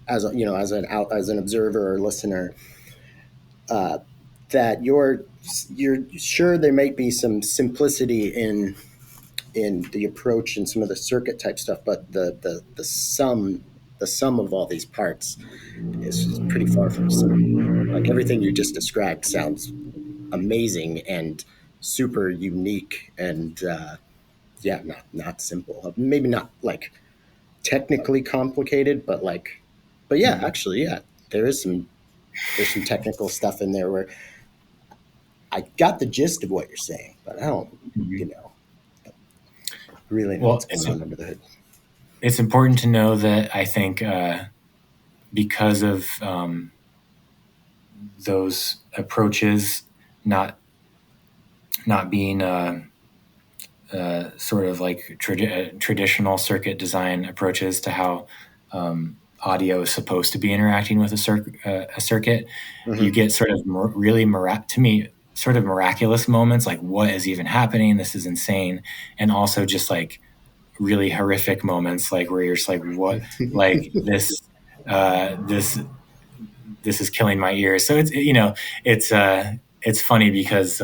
as an observer or listener, that you're sure there might be some simplicity in the approach and some of the circuit type stuff, but the sum of all these parts is pretty far from simple. Like everything you just described sounds amazing and super unique, and not simple. Maybe not like technically complicated, but actually, there's some technical stuff in there where I got the gist of what you're saying, but I don't, really know what's going on under the hood. It's important to know that I think because of those approaches not being sort of like traditional circuit design approaches to how audio is supposed to be interacting with a circuit, you get sort of really sort of miraculous moments, like what is even happening? This is insane. And also just like really horrific moments, like where you're just like, what, like this is killing my ears. So it's funny because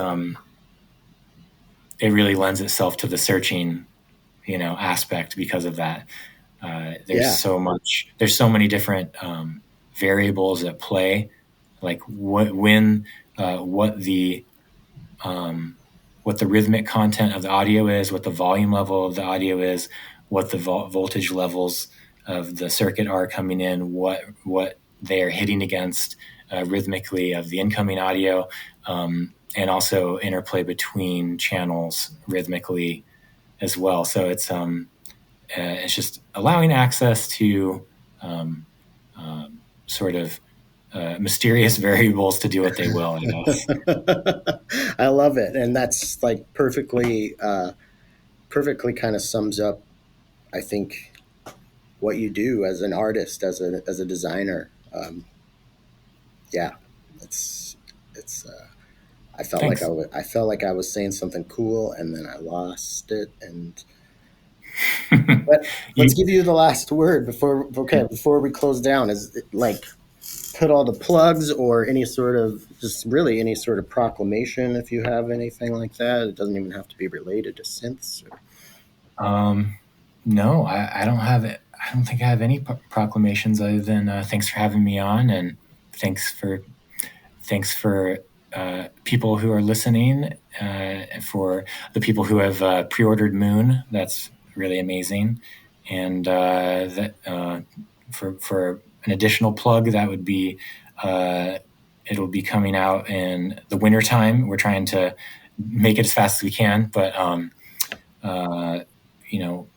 it really lends itself to the searching, aspect because of that. There's so many different variables at play, like what the rhythmic content of the audio is, what the volume level of the audio is, what the voltage levels of the circuit are coming in, what they are hitting against rhythmically of the incoming audio, and also interplay between channels rhythmically as well. So it's just allowing access to sort of mysterious variables to do what they will, I guess. I love it, and that's like perfectly kind of sums up, I think, what you do as an artist, as a designer. Yeah, it's I felt Thanks. like I was saying something cool, and then I lost it. And but let's give you the last word before we close down. Is it, like, put all the plugs or any sort of proclamation, if you have anything like that. It doesn't even have to be related to synths. No, I don't have it. I don't think I have any proclamations other than thanks for having me on, and thanks for people who are listening, for the people who have pre-ordered Moon. That's really amazing. And for an additional plug, that would be it'll be coming out in the wintertime. We're trying to make it as fast as we can, but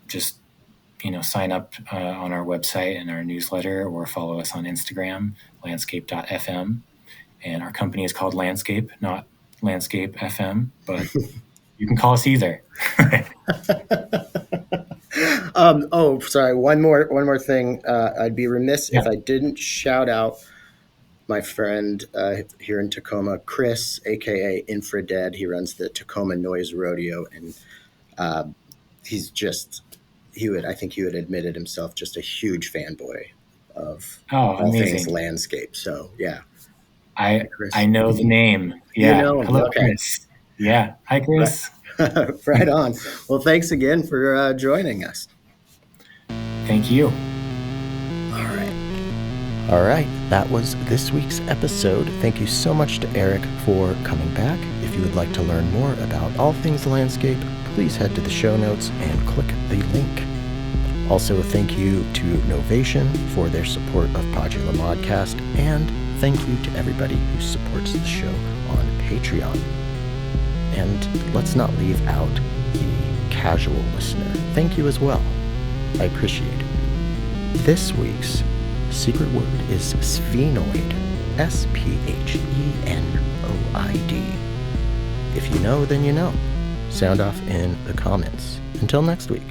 just sign up on our website and our newsletter, or follow us on Instagram, landscape.fm. And our company is called Landscape, not Landscape FM, but you can call us either. Sorry. One more thing. I'd be remiss if I didn't shout out my friend here in Tacoma, Chris, aka Infradead. He runs the Tacoma Noise Rodeo, and I think he would admit it himself, just a huge fanboy of all things landscape. So yeah. I know the name. Yeah. Hello, okay. Chris. Yeah. Hi, Chris. Right on. Well, thanks again for joining us. Thank you. All right. That was this week's episode. Thank you so much to Eric for coming back. If you would like to learn more about all things landscape, please head to the show notes and click the link. Also, thank you to Novation for their support of Podular Modcast, and thank you to everybody who supports the show on Patreon. And let's not leave out the casual listener. Thank you as well. I appreciate it. This week's secret word is sphenoid. SPHENOID. If you know, then you know. Sound off in the comments. Until next week.